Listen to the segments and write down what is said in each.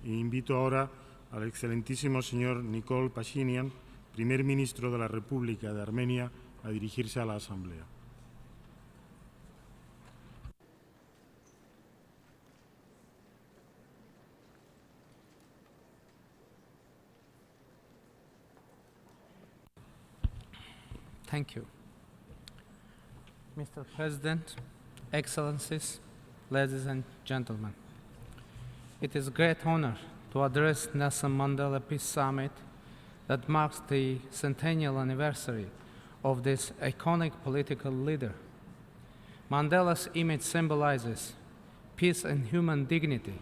Invito ahora al excelentísimo señor Nikol Pashinyan, primer ministro de la República de Armenia, a dirigirse a la Asamblea. Thank you. Mr. President, Excellencies, ladies and gentlemen, it is a great honor to address Nessam Mandela Peace Summit that marks the centennial anniversary of this iconic political leader. Mandela's image symbolizes peace and human dignity,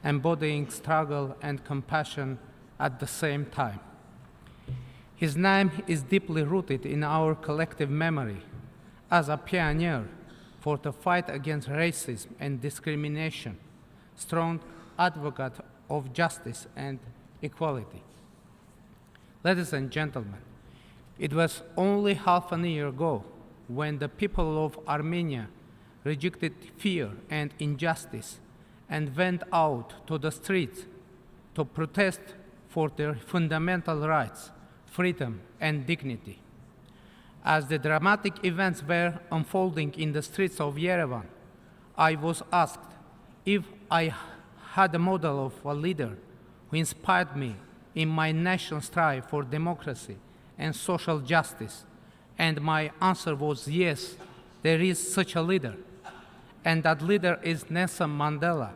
embodying struggle and compassion at the same time. His name is deeply rooted in our collective memory as a pioneer for the fight against racism and discrimination, strong advocate of justice and equality. Ladies and gentlemen, it was only half a year ago when the people of Armenia rejected fear and injustice and went out to the streets to protest for their fundamental rights, freedom, and dignity. As the dramatic events were unfolding in the streets of Yerevan, I was asked if I had a model of a leader who inspired me in my nation's strive for democracy and social justice, and my answer was yes, there is such a leader, and that leader is Nessam Mandela.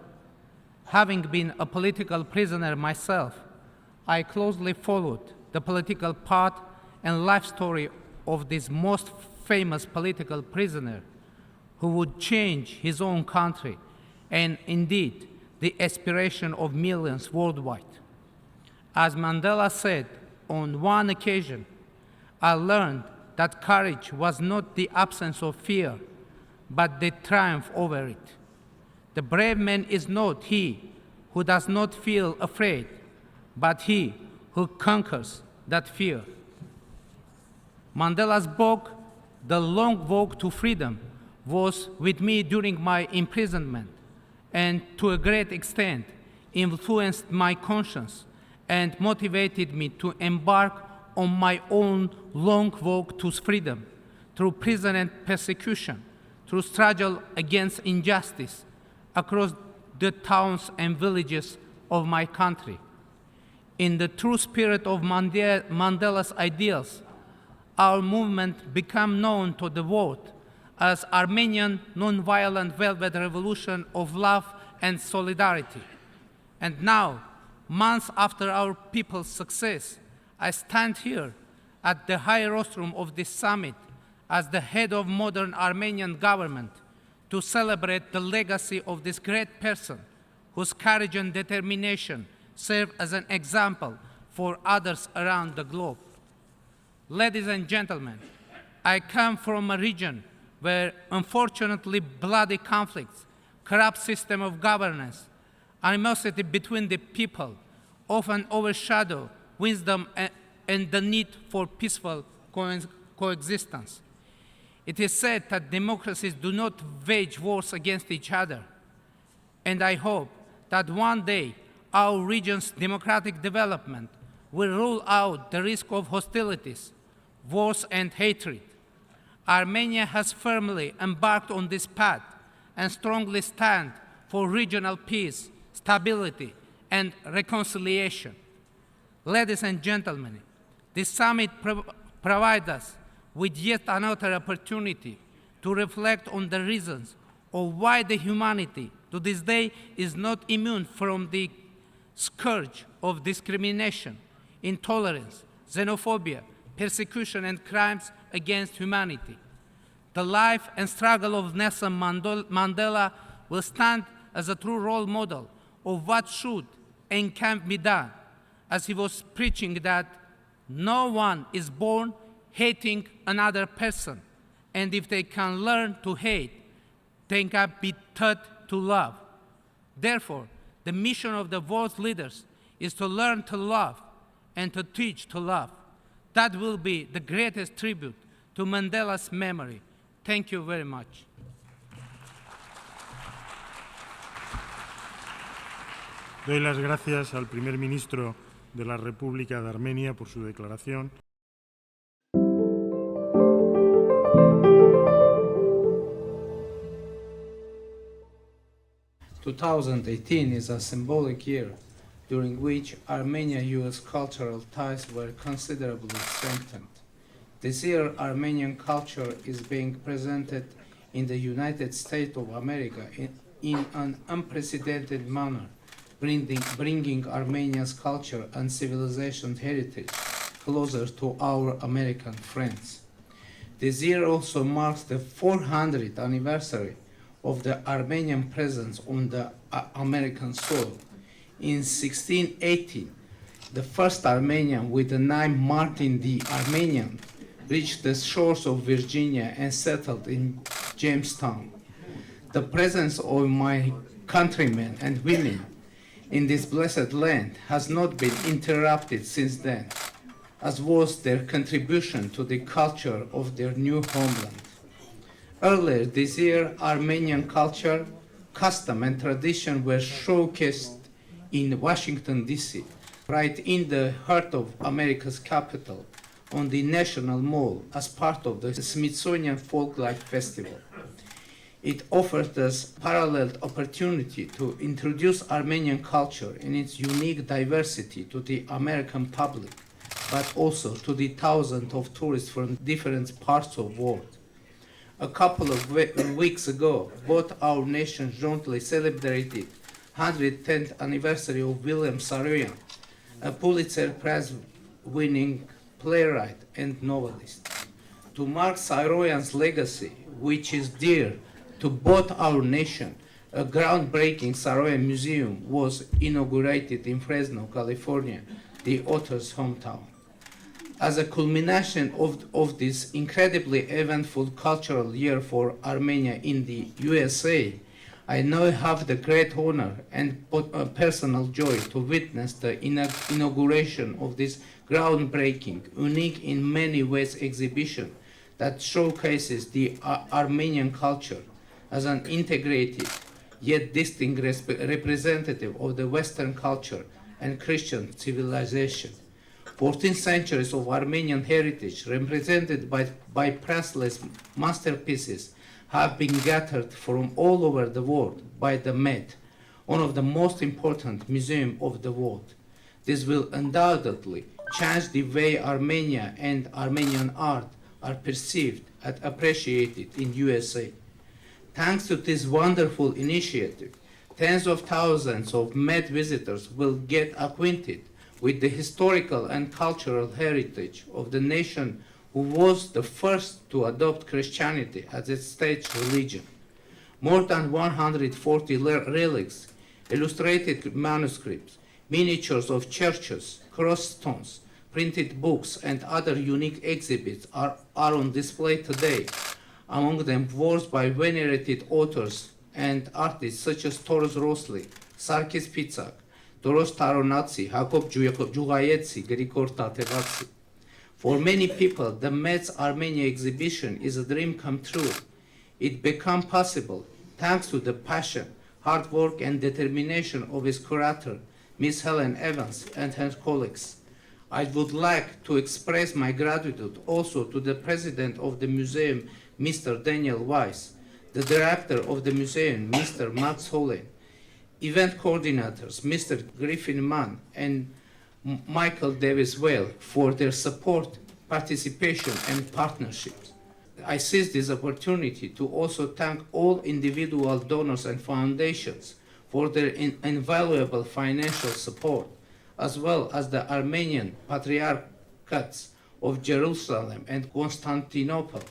Having been a political prisoner myself, I closely followed the political path and life story of this most famous political prisoner who would change his own country and indeed the aspiration of millions worldwide. As Mandela said on one occasion, I learned that courage was not the absence of fear, but the triumph over it. The brave man is not he who does not feel afraid, but he who conquers that fear. Mandela's book, The Long Walk to Freedom, was with me during my imprisonment and to a great extent influenced my conscience and motivated me to embark on my own long walk to freedom through prison and persecution, through struggle against injustice across the towns and villages of my country. In the true spirit of Mandela's ideals, our movement became known to the world as Armenian Nonviolent Velvet Revolution of Love and Solidarity. And now, months after our people's success, I stand here at the high rostrum of this summit as the head of modern Armenian government to celebrate the legacy of this great person whose courage and determination serve as an example for others around the globe. Ladies and gentlemen, I come from a region where unfortunately bloody conflicts, corrupt system of governance, animosity between the people often overshadow wisdom and the need for peaceful coexistence. It is said that democracies do not wage wars against each other, and I hope that one day our region's democratic development will rule out the risk of hostilities, wars, and hatred. Armenia has firmly embarked on this path and strongly stands for regional peace, stability, and reconciliation. Ladies and gentlemen, this summit provides us with yet another opportunity to reflect on the reasons of why the humanity to this day is not immune from the scourge of discrimination, intolerance, xenophobia, persecution, and crimes against humanity. The life and struggle of Nessam Mandela will stand as a true role model of what should and can be done, as he was preaching that no one is born hating another person, and if they can learn to hate, they can be taught to love. Therefore, the mission of the world's leaders is to learn to love and to teach to love. That will be the greatest tribute to Mandela's memory. Thank you very much. Doy las gracias al primer ministro de la República de Armenia por su declaración. (2018) is a symbolic year during which Armenia-US cultural ties were considerably strengthened. This year, Armenian culture is being presented in the United States of America in an unprecedented manner, bringing Armenia's culture and civilization heritage closer to our American friends. This year also marks the 400th anniversary of the Armenian presence on the American soil. In 1618, the first Armenian with the name Martin the Armenian reached the shores of Virginia and settled in Jamestown. The presence of my countrymen and women in this blessed land has not been interrupted since then, as was their contribution to the culture of their new homeland. Earlier this year, Armenian culture, custom and tradition were showcased in Washington, D.C., right in the heart of America's capital, on the National Mall as part of the Smithsonian Folklife Festival. It offered us paralleled opportunity to introduce Armenian culture in its unique diversity to the American public, but also to the thousands of tourists from different parts of the world. A couple of weeks ago, both our nations jointly celebrated 110th anniversary of William Saroyan, a Pulitzer Prize-winning playwright and novelist. To mark Saroyan's legacy, which is dear to both our nations, a groundbreaking Saroyan Museum was inaugurated in Fresno, California, the author's hometown. As a culmination of this incredibly eventful cultural year for Armenia in the USA, I now have the great honor and personal joy to witness the inauguration of this groundbreaking, unique in many ways exhibition that showcases the Armenian culture as an integrated yet distinct representative of the Western culture and Christian civilization. 14 centuries of Armenian heritage represented by priceless masterpieces have been gathered from all over the world by the Met, one of the most important museums of the world. This will undoubtedly change the way Armenia and Armenian art are perceived and appreciated in USA. Thanks to this wonderful initiative, tens of thousands of Met visitors will get acquainted with the historical and cultural heritage of the nation who was the first to adopt Christianity as its state religion. More than 140 relics, illustrated manuscripts, miniatures of churches, cross stones, printed books, and other unique exhibits are on display today. Among them, works by venerated authors and artists such as Toros Rosli, Sarkis Pitsak, Doros Taronatsi, Jacob Jugayetsi, Grigor Tatevatsi. For many people, the Met's Armenia Exhibition is a dream come true. It became possible thanks to the passion, hard work, and determination of its curator, Miss Helen Evans, and her colleagues. I would like to express my gratitude also to the president of the museum, Mr. Daniel Weiss, the director of the museum, Mr. Max Hollen, event coordinators, Mr. Griffin Mann and Michael Davis Whale for their support, participation, and partnerships. I seize this opportunity to also thank all individual donors and foundations for their invaluable financial support, as well as the Armenian Patriarchates of Jerusalem and Constantinople,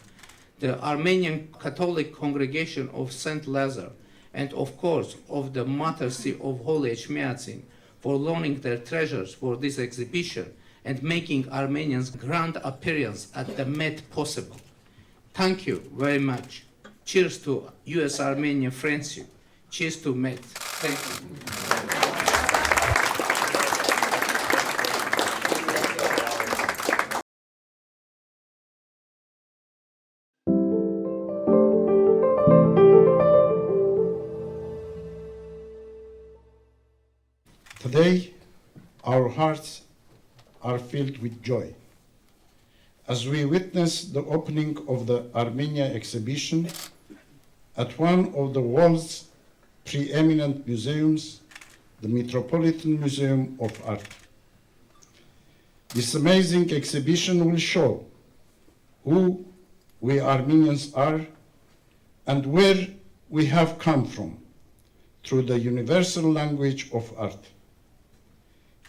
the Armenian Catholic Congregation of St. Lazar, and of course of the Matercy of Holy Echmiadzin for loaning their treasures for this exhibition and making Armenians' grand appearance at the Met possible. Thank you very much. Cheers to US-Armenia friendship. Cheers to Met. Thank you. our hearts are filled with joy as we witness the opening of the Armenia Exhibition at one of the world's preeminent museums, the Metropolitan Museum of Art. This amazing exhibition will show who we Armenians are and where we have come from through the universal language of art.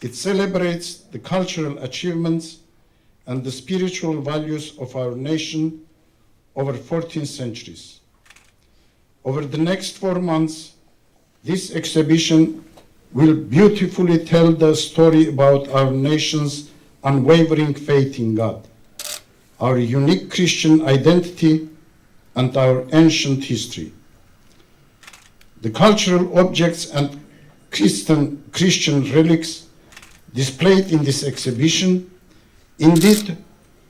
It celebrates the cultural achievements and the spiritual values of our nation over 14 centuries. Over the next 4 months, this exhibition will beautifully tell the story about our nation's unwavering faith in God, our unique Christian identity, and our ancient history. The cultural objects and Christian relics displayed in this exhibition indeed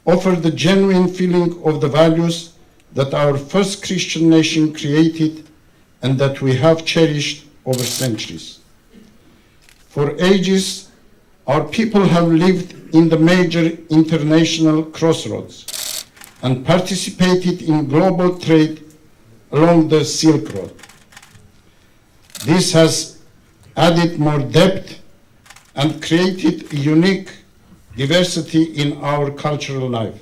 offer the genuine feeling of the values that our first Christian nation created and that we have cherished over centuries. For ages, our people have lived in the major international crossroads and participated in global trade along the Silk Road. This has added more depth and created a unique diversity in our cultural life,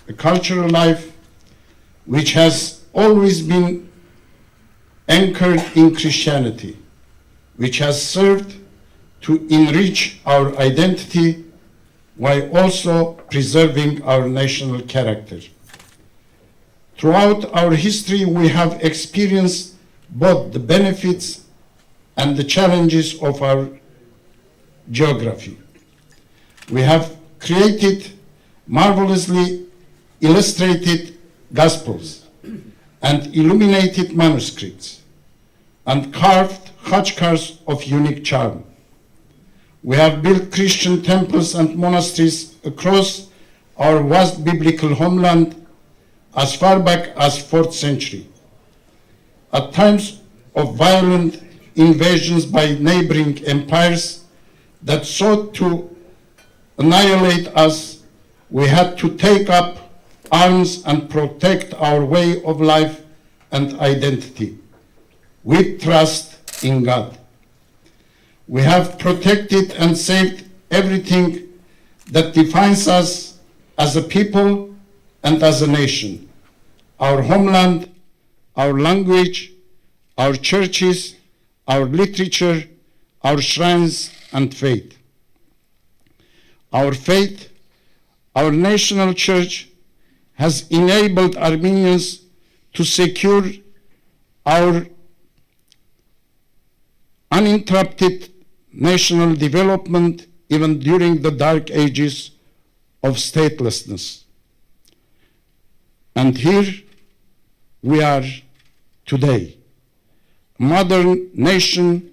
a cultural life which has always been anchored in Christianity, which has served to enrich our identity while also preserving our national character. Throughout our history, we have experienced both the benefits and the challenges of our geography. We have created marvelously illustrated gospels and illuminated manuscripts and carved khachkars of unique charm. We have built Christian temples and monasteries across our vast biblical homeland as far back as 4th century. At times of violent invasions by neighboring empires that sought to annihilate us, we had to take up arms and protect our way of life and identity with trust in God. We have protected and saved everything that defines us as a people and as a nation: our homeland, our language, our churches, our literature, our shrines and faith. Our faith, our national church, has enabled Armenians to secure our uninterrupted national development even during the dark ages of statelessness. And here we are today, a modern nation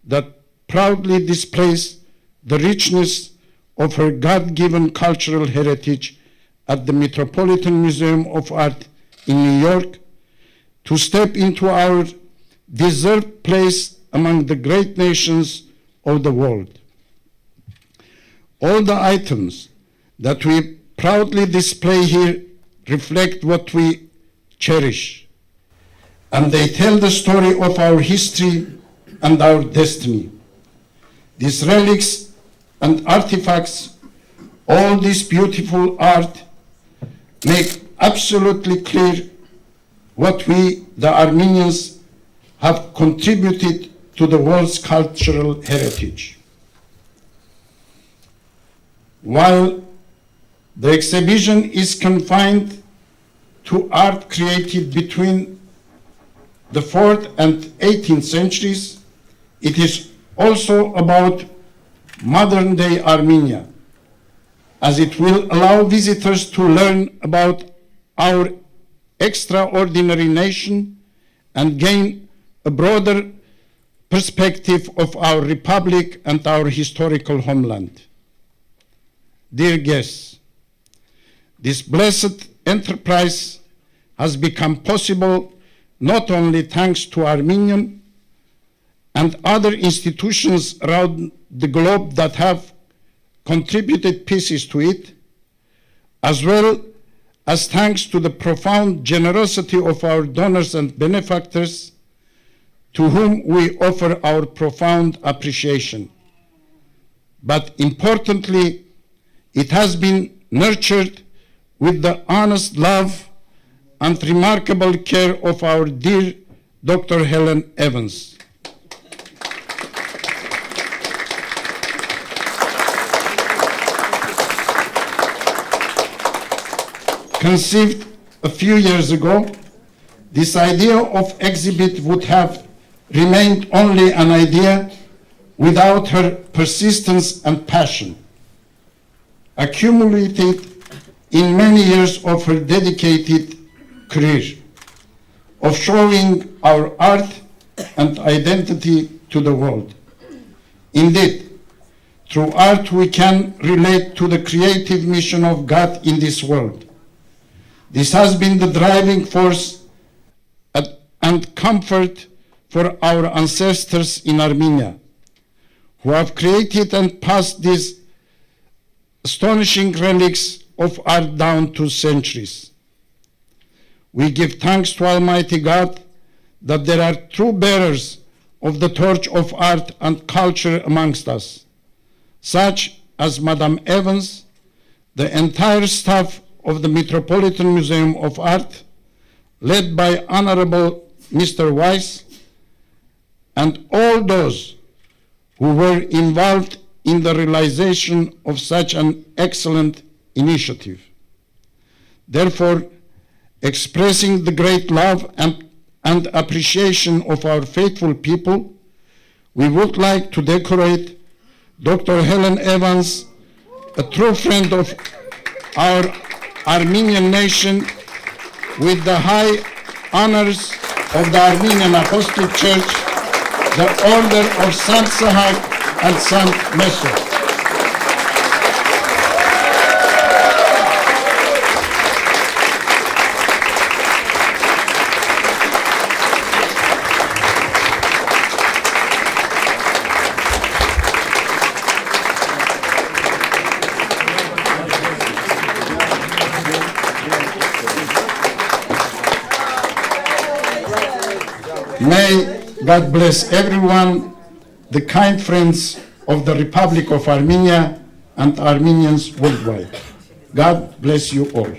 that proudly displays the richness of her God-given cultural heritage at the Metropolitan Museum of Art in New York, to step into our deserved place among the great nations of the world. All the items that we proudly display here reflect what we cherish, and they tell the story of our history and our destiny. These relics and artifacts, all this beautiful art, make absolutely clear what we, the Armenians, have contributed to the world's cultural heritage. While the exhibition is confined to art created between the 4th and 18th centuries, it is also about modern-day Armenia, as it will allow visitors to learn about our extraordinary nation and gain a broader perspective of our republic and our historical homeland. Dear guests, this blessed enterprise has become possible not only thanks to Armenian and other institutions around the globe that have contributed pieces to it, as well as thanks to the profound generosity of our donors and benefactors, to whom we offer our profound appreciation. But importantly, it has been nurtured with the honest love and remarkable care of our dear Dr. Helen Evans. Conceived a few years ago, this idea of exhibit would have remained only an idea without her persistence and passion, accumulated in many years of her dedicated career, of showing our art and identity to the world. Indeed, through art we can relate to the creative mission of God in this world. This has been the driving force and comfort for our ancestors in Armenia, who have created and passed these astonishing relics of art down to centuries. We give thanks to Almighty God that there are true bearers of the torch of art and culture amongst us, such as Madame Evans, the entire staff of the Metropolitan Museum of Art, led by Honorable Mr. Weiss, and all those who were involved in the realization of such an excellent initiative. Therefore, expressing the great love and appreciation of our faithful people, we would like to decorate Dr. Helen Evans, a true friend of our Armenian nation, with the high honors of the Armenian Apostolic Church, the Order of Saint Sahak and Saint Mesor. May God bless everyone, the kind friends of the Republic of Armenia and Armenians worldwide. God bless you all.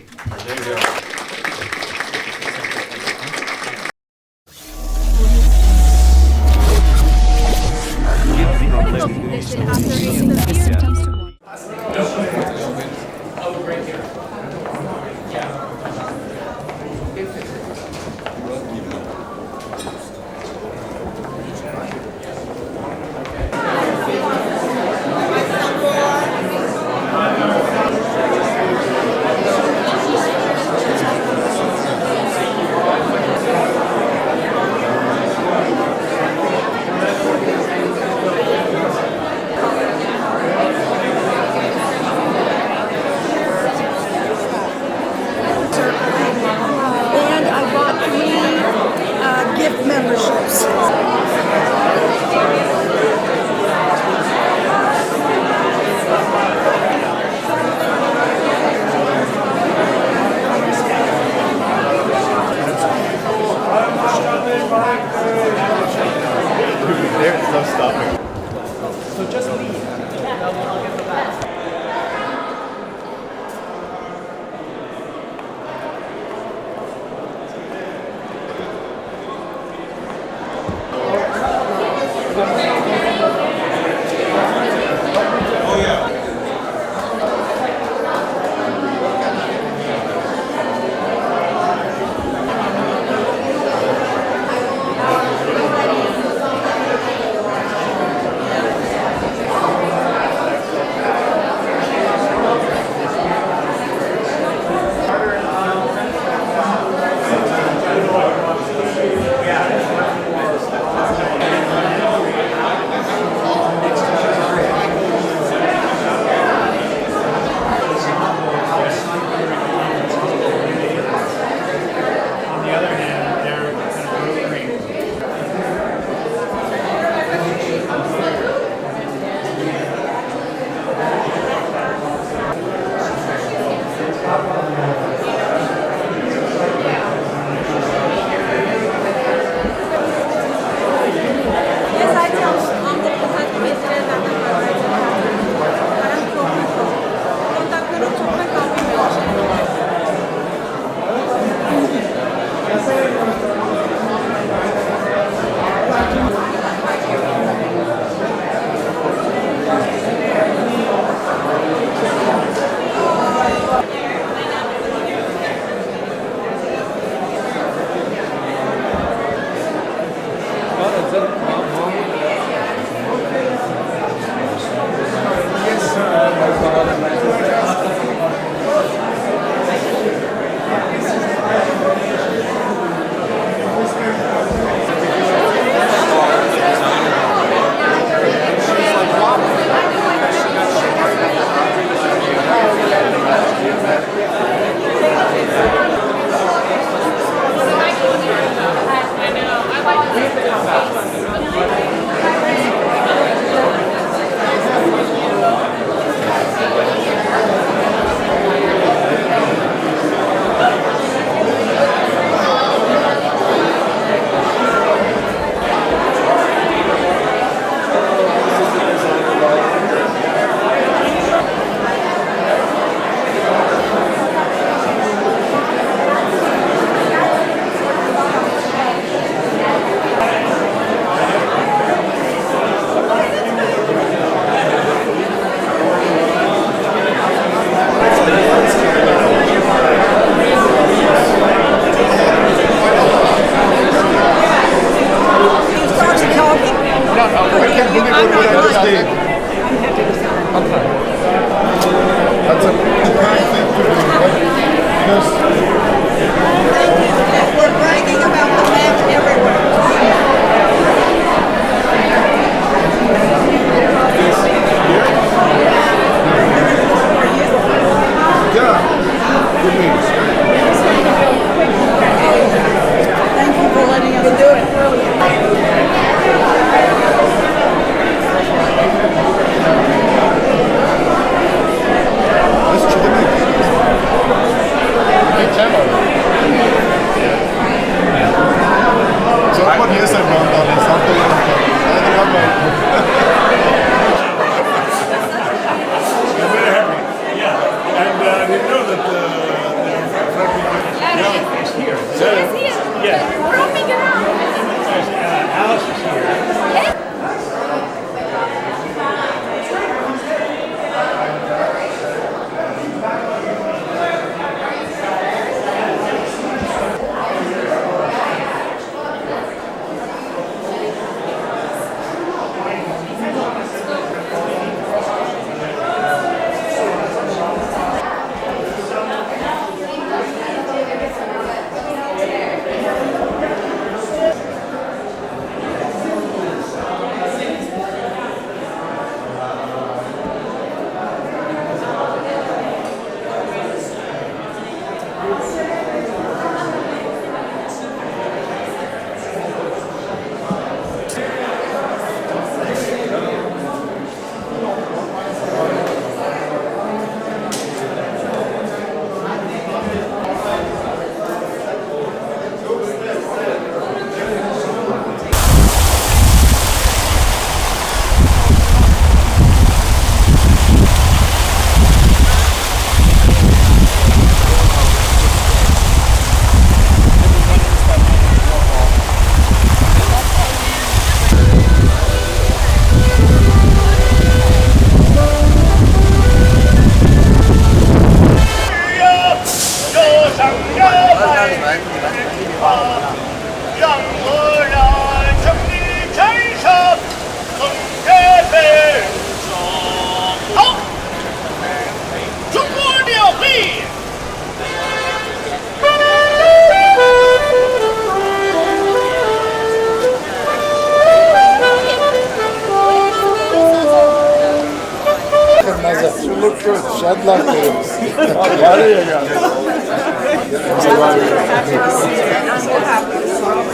Şadlar veririz.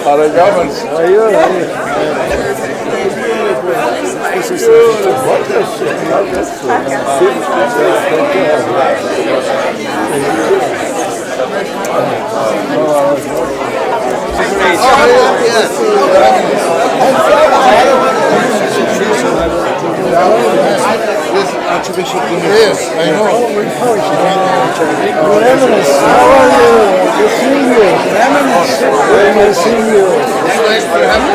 Arayacağım. Hayır. What This Archbishop Yes, I know. Your Eminence, how are you? Good seeing you. Eminence, very nice seeing you. It's nice to have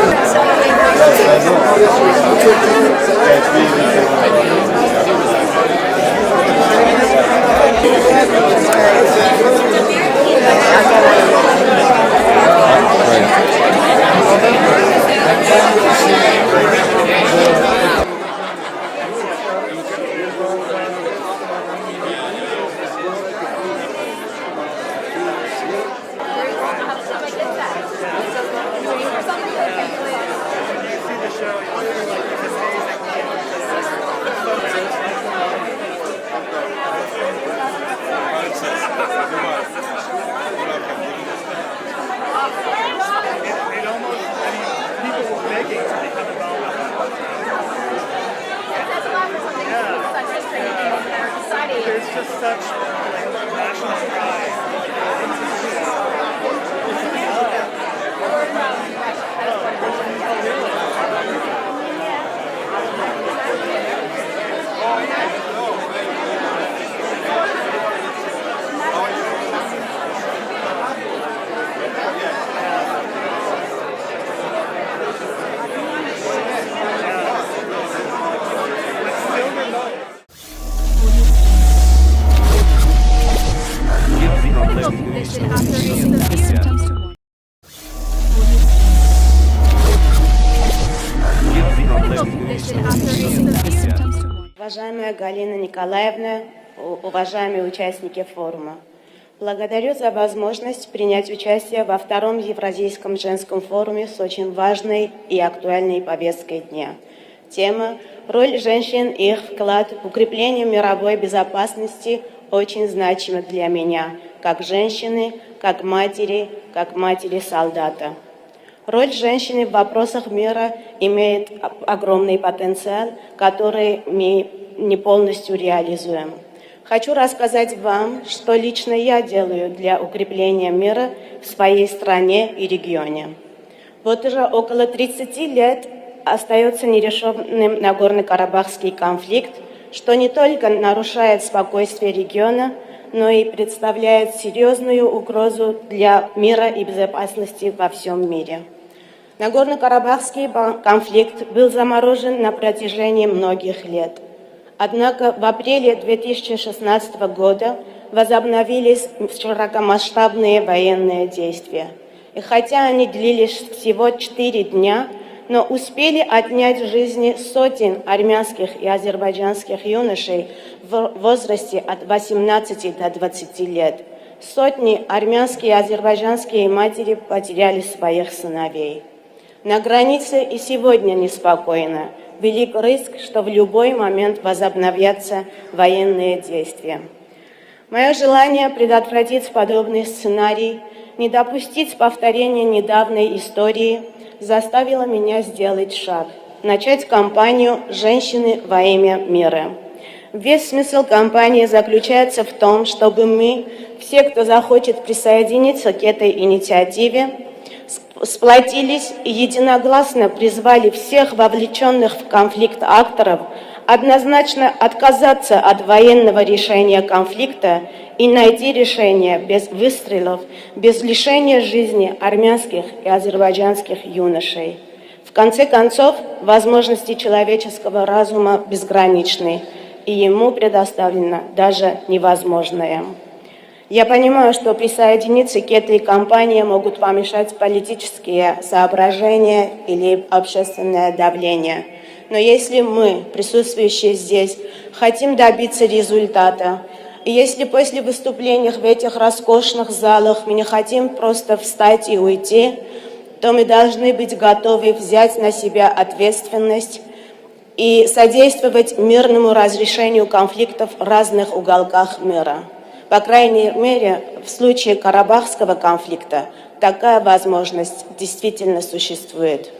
There's just such national pride. Уважаемая Галина Николаевна, уважаемые участники форума, благодарю за возможность принять участие во втором Евразийском женском форуме с очень важной и актуальной повесткой дня. Тема «Роль женщин и их вклад в укрепление мировой безопасности» очень значима для меня, как женщины, как матери солдата. Роль женщины в вопросах мира имеет огромный потенциал, который мы не полностью реализуем. Хочу рассказать вам, что лично я делаю для укрепления мира в своей стране и регионе. Вот уже около 30 лет остается нерешенным Нагорно-Карабахский конфликт, что не только нарушает спокойствие региона, но и представляет серьезную угрозу для мира и безопасности во всем мире. Нагорно-Карабахский конфликт был заморожен на протяжении многих лет. Однако в апреле 2016 года возобновились широкомасштабные военные действия. И хотя они длились всего 4 дня, но успели отнять жизни сотен армянских и азербайджанских юношей в возрасте от 18 до 20 лет. Сотни армянские и азербайджанские матери потеряли своих сыновей. На границе и сегодня неспокойно. Велик риск, что в любой момент возобновятся военные действия. Мое желание предотвратить подобный сценарий, не допустить повторения недавней истории, заставило меня сделать шаг, начать кампанию «Женщины во имя мира». Весь смысл кампании заключается в том, чтобы мы, все, кто захочет присоединиться к этой инициативе, сплотились и единогласно призвали всех вовлеченных в конфликт акторов однозначно отказаться от военного решения конфликта и найти решение без выстрелов, без лишения жизни армянских и азербайджанских юношей. В конце концов, возможности человеческого разума безграничны, и ему предоставлено даже невозможное. Я понимаю, что присоединиться к этой кампании могут помешать политические соображения или общественное давление. Но если мы, присутствующие здесь, хотим добиться результата, и если после выступлений в этих роскошных залах мы не хотим просто встать и уйти, то мы должны быть готовы взять на себя ответственность и содействовать мирному разрешению конфликтов в разных уголках мира. По крайней мере, в случае Карабахского конфликта такая возможность действительно существует.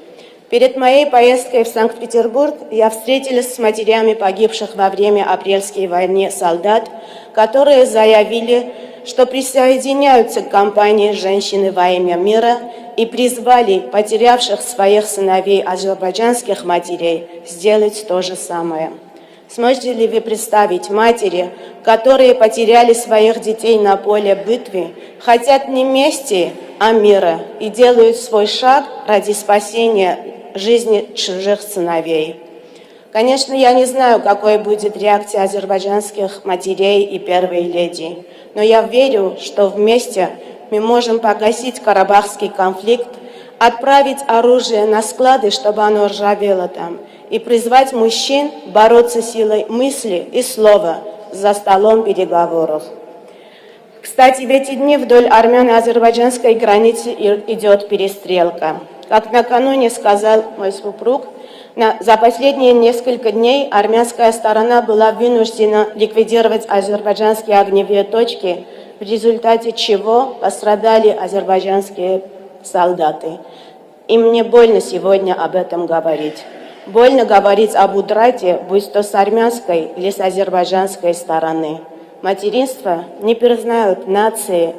Перед моей поездкой в Санкт-Петербург я встретилась с матерями погибших во время Апрельской войны солдат, которые заявили, что присоединяются к кампании «Женщины во имя мира» и призвали потерявших своих сыновей азербайджанских матерей сделать то же самое. Сможете ли вы представить матери, которые потеряли своих детей на поле битвы, хотят не мести, а мира и делают свой шаг ради спасения жизни чужих сыновей? Конечно, я не знаю, какой будет реакция азербайджанских матерей и первой леди, но я верю, что вместе мы можем погасить карабахский конфликт, отправить оружие на склады, чтобы оно ржавело там, и призвать мужчин бороться силой мысли и слова за столом переговоров. Кстати, в эти дни вдоль армяно-азербайджанской границы идет перестрелка. Как накануне сказал мой супруг, за последние несколько дней армянская сторона была вынуждена ликвидировать азербайджанские огневые точки, в результате чего пострадали азербайджанские солдаты. И мне больно сегодня об этом говорить. Больно говорить об утрате, будь то с армянской или с азербайджанской стороны. Материнство не признают нации,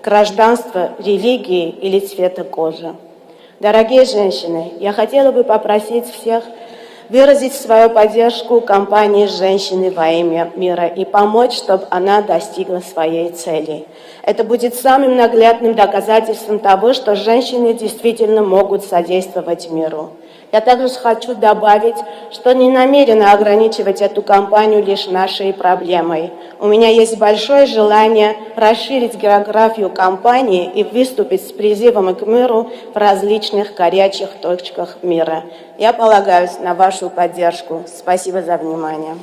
гражданства, религии или цвета кожи. Дорогие женщины, я хотела бы попросить всех выразить свою поддержку кампании «Женщины во имя мира» и помочь, чтобы она достигла своей цели. Это будет самым наглядным доказательством того, что женщины действительно могут содействовать миру. Я также хочу добавить, что не намерена ограничивать эту кампанию лишь нашей проблемой. У меня есть большое желание расширить географию кампании и выступить с призывом к миру в различных горячих точках мира. Я полагаюсь на вашу поддержку. Спасибо за внимание.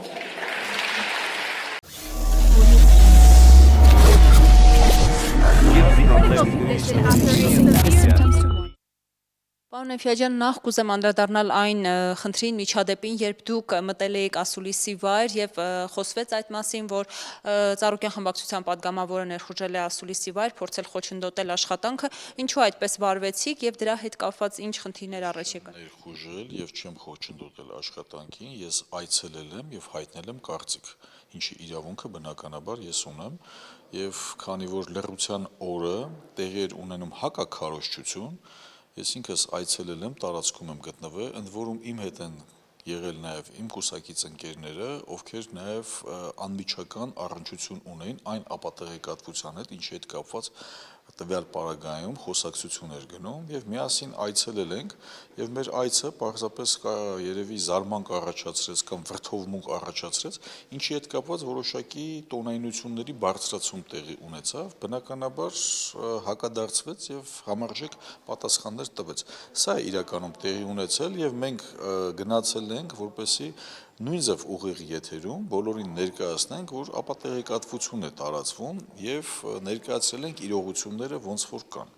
Պարոն Էֆիաջյան, նախ կուզեմ անդրադառնալ այն խնդրին միջադեպին, երբ դուք մտել եք ասուլիսի վայր եւ խոսվեց այդ մասին, որ Ծառուկյան խմբագրության падգամավորը ներխուժել է ասուլիսի վայր, փորձել խոչընդոտել աշխատանքը, ինչու այդպես վարվեցիք եւ դրա հետ կապված ինչ խնդիրներ առաջ եկան։ Ներխուժել եւ չեմ խոչընդոտել աշխատանքին, ես այցելել եմ եւ հայտնել եմ կարծիք, ինչի իրավունքը բնականաբար ես ունեմ եւ քանի որ լռության օրը տեղի էր ունենում հակաքարոզչություն, ես ինքս այցելել եմ, տարածքում եմ գտնվել, ընդ որում իմ հետ են եղել նաև իմ կուսակից ընկերները, ովքեր նաև անմիջական առնչություն ունեին այն ապատեղեկատվության հետ, ինչի հետ կապված տվյալ պարագայում խոսակցություն էր գնում եւ միասին այցելել ենք եւ մեր այցը պարզապես երևի զարմանք առաջացրեց կամ վրդովմունք առաջացրեց, ինչի հետ կապված որոշակի տոնայնությունների բարձրացում տեղի ունեցավ, բնականաբար հակադարձվեց եւ համարժեք պատասխաններ տվեց։ Սա է իրականում տեղի ունեցել եւ մենք գնացել ենք, որպեսզի նույն ձև ուղիղ եթերում բոլորին ներկայացնենք, որ ապատեղեկատվություն է տարածվում եւ ներկայացրել ենք իրողությունները ոնց որ կան։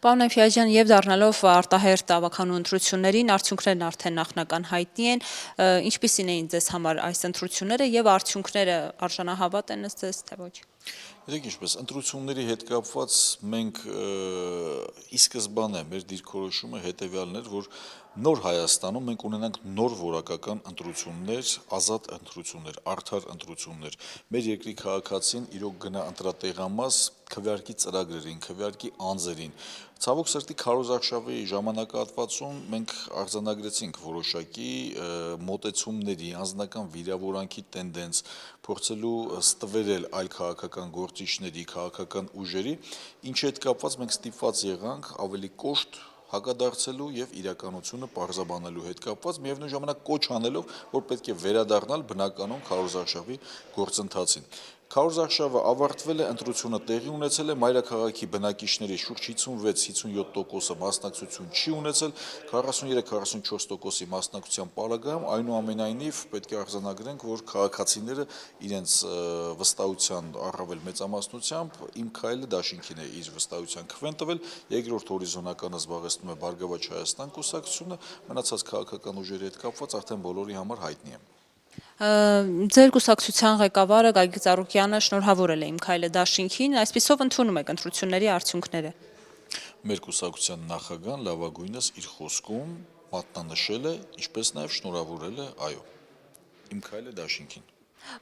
Պարոն Էֆիաջյան, եւ դառնալով արտահերթ ավականու ընտրություններին, արդյունքներն արդեն նախնական հայտնի են, ինչպիսին էին ձեզ համար այս ընտրությունները եւ արդյունքները արժանահավատ են ըստ թե ոչ։ Գիտեք ինչպես, ընտրությունների հետ կապված մենք ի սկզբանե մեր դիրքորոշումը հետեւյալն էր, որ նոր Հայաստանում մենք ունենանք նոր որակական ընտրություններ, ազատ ընտրություններ, արդար ընտրություններ։ Մեր երկրի քաղաքացին իրոք գնա ընտրատեղամաս քվեարկի ծրագրերին, քվեարկի անձերին։ Ցավոք սրտի քարոզարշավի ժամանակահատվածում մենք արձանագրեցինք որոշակի մոտեցումների, անձնական վիրավորանքի տենդենս, փորձելու ստվերել այլ քաղաքական գործիչների, քաղաքական ուժերի, ինչի հետ կապված մենք ստիպված եղանք ավելի կոշտ հակադարձելու եւ իրականությունը պարզաբանելու հետ կապված միևնույն ժամանակ կոչ անելով, որ պետք է վերադառնալ բնականon քարոզարշավի գործընթացին։ Քարոզարշավը ավարտվել է, ընտրությունը տեղի ունեցել է, մայրաքաղաքի բնակիչների շուրջ 56-57%-ը մասնակցություն չի ունեցել, 43-44%-ի մասնակցության պարագայում, այնուամենայնիվ պետք է արձանագրենք, որ քաղաքացիները իրենց վստահության առավել մեծամասնությամբ իմ քայլը դաշինքին է իր վստահության քվեն տվել, երկրորդ հորիզոնականը զբաղեցնում է Բարգավաճ Հայաստան կուսակցությունը, մնացած քաղաքական ուժերի հետ կապված արդեն բոլորի համար հայտնի է։ Ձեր կուսակցության ղեկավարը Գագիկ Ծառուկյանը շնորհավորել է իմ քայլը դաշինքին, այսպիսով ընդունում եք ընտրությունների արդյունքները։ Մեր կուսակցության նախագահան լավագույնս իր խոսքում մատնանշել է, ինչպես նաև շնորհավորել է, այո, իմ քայլը դաշինքին։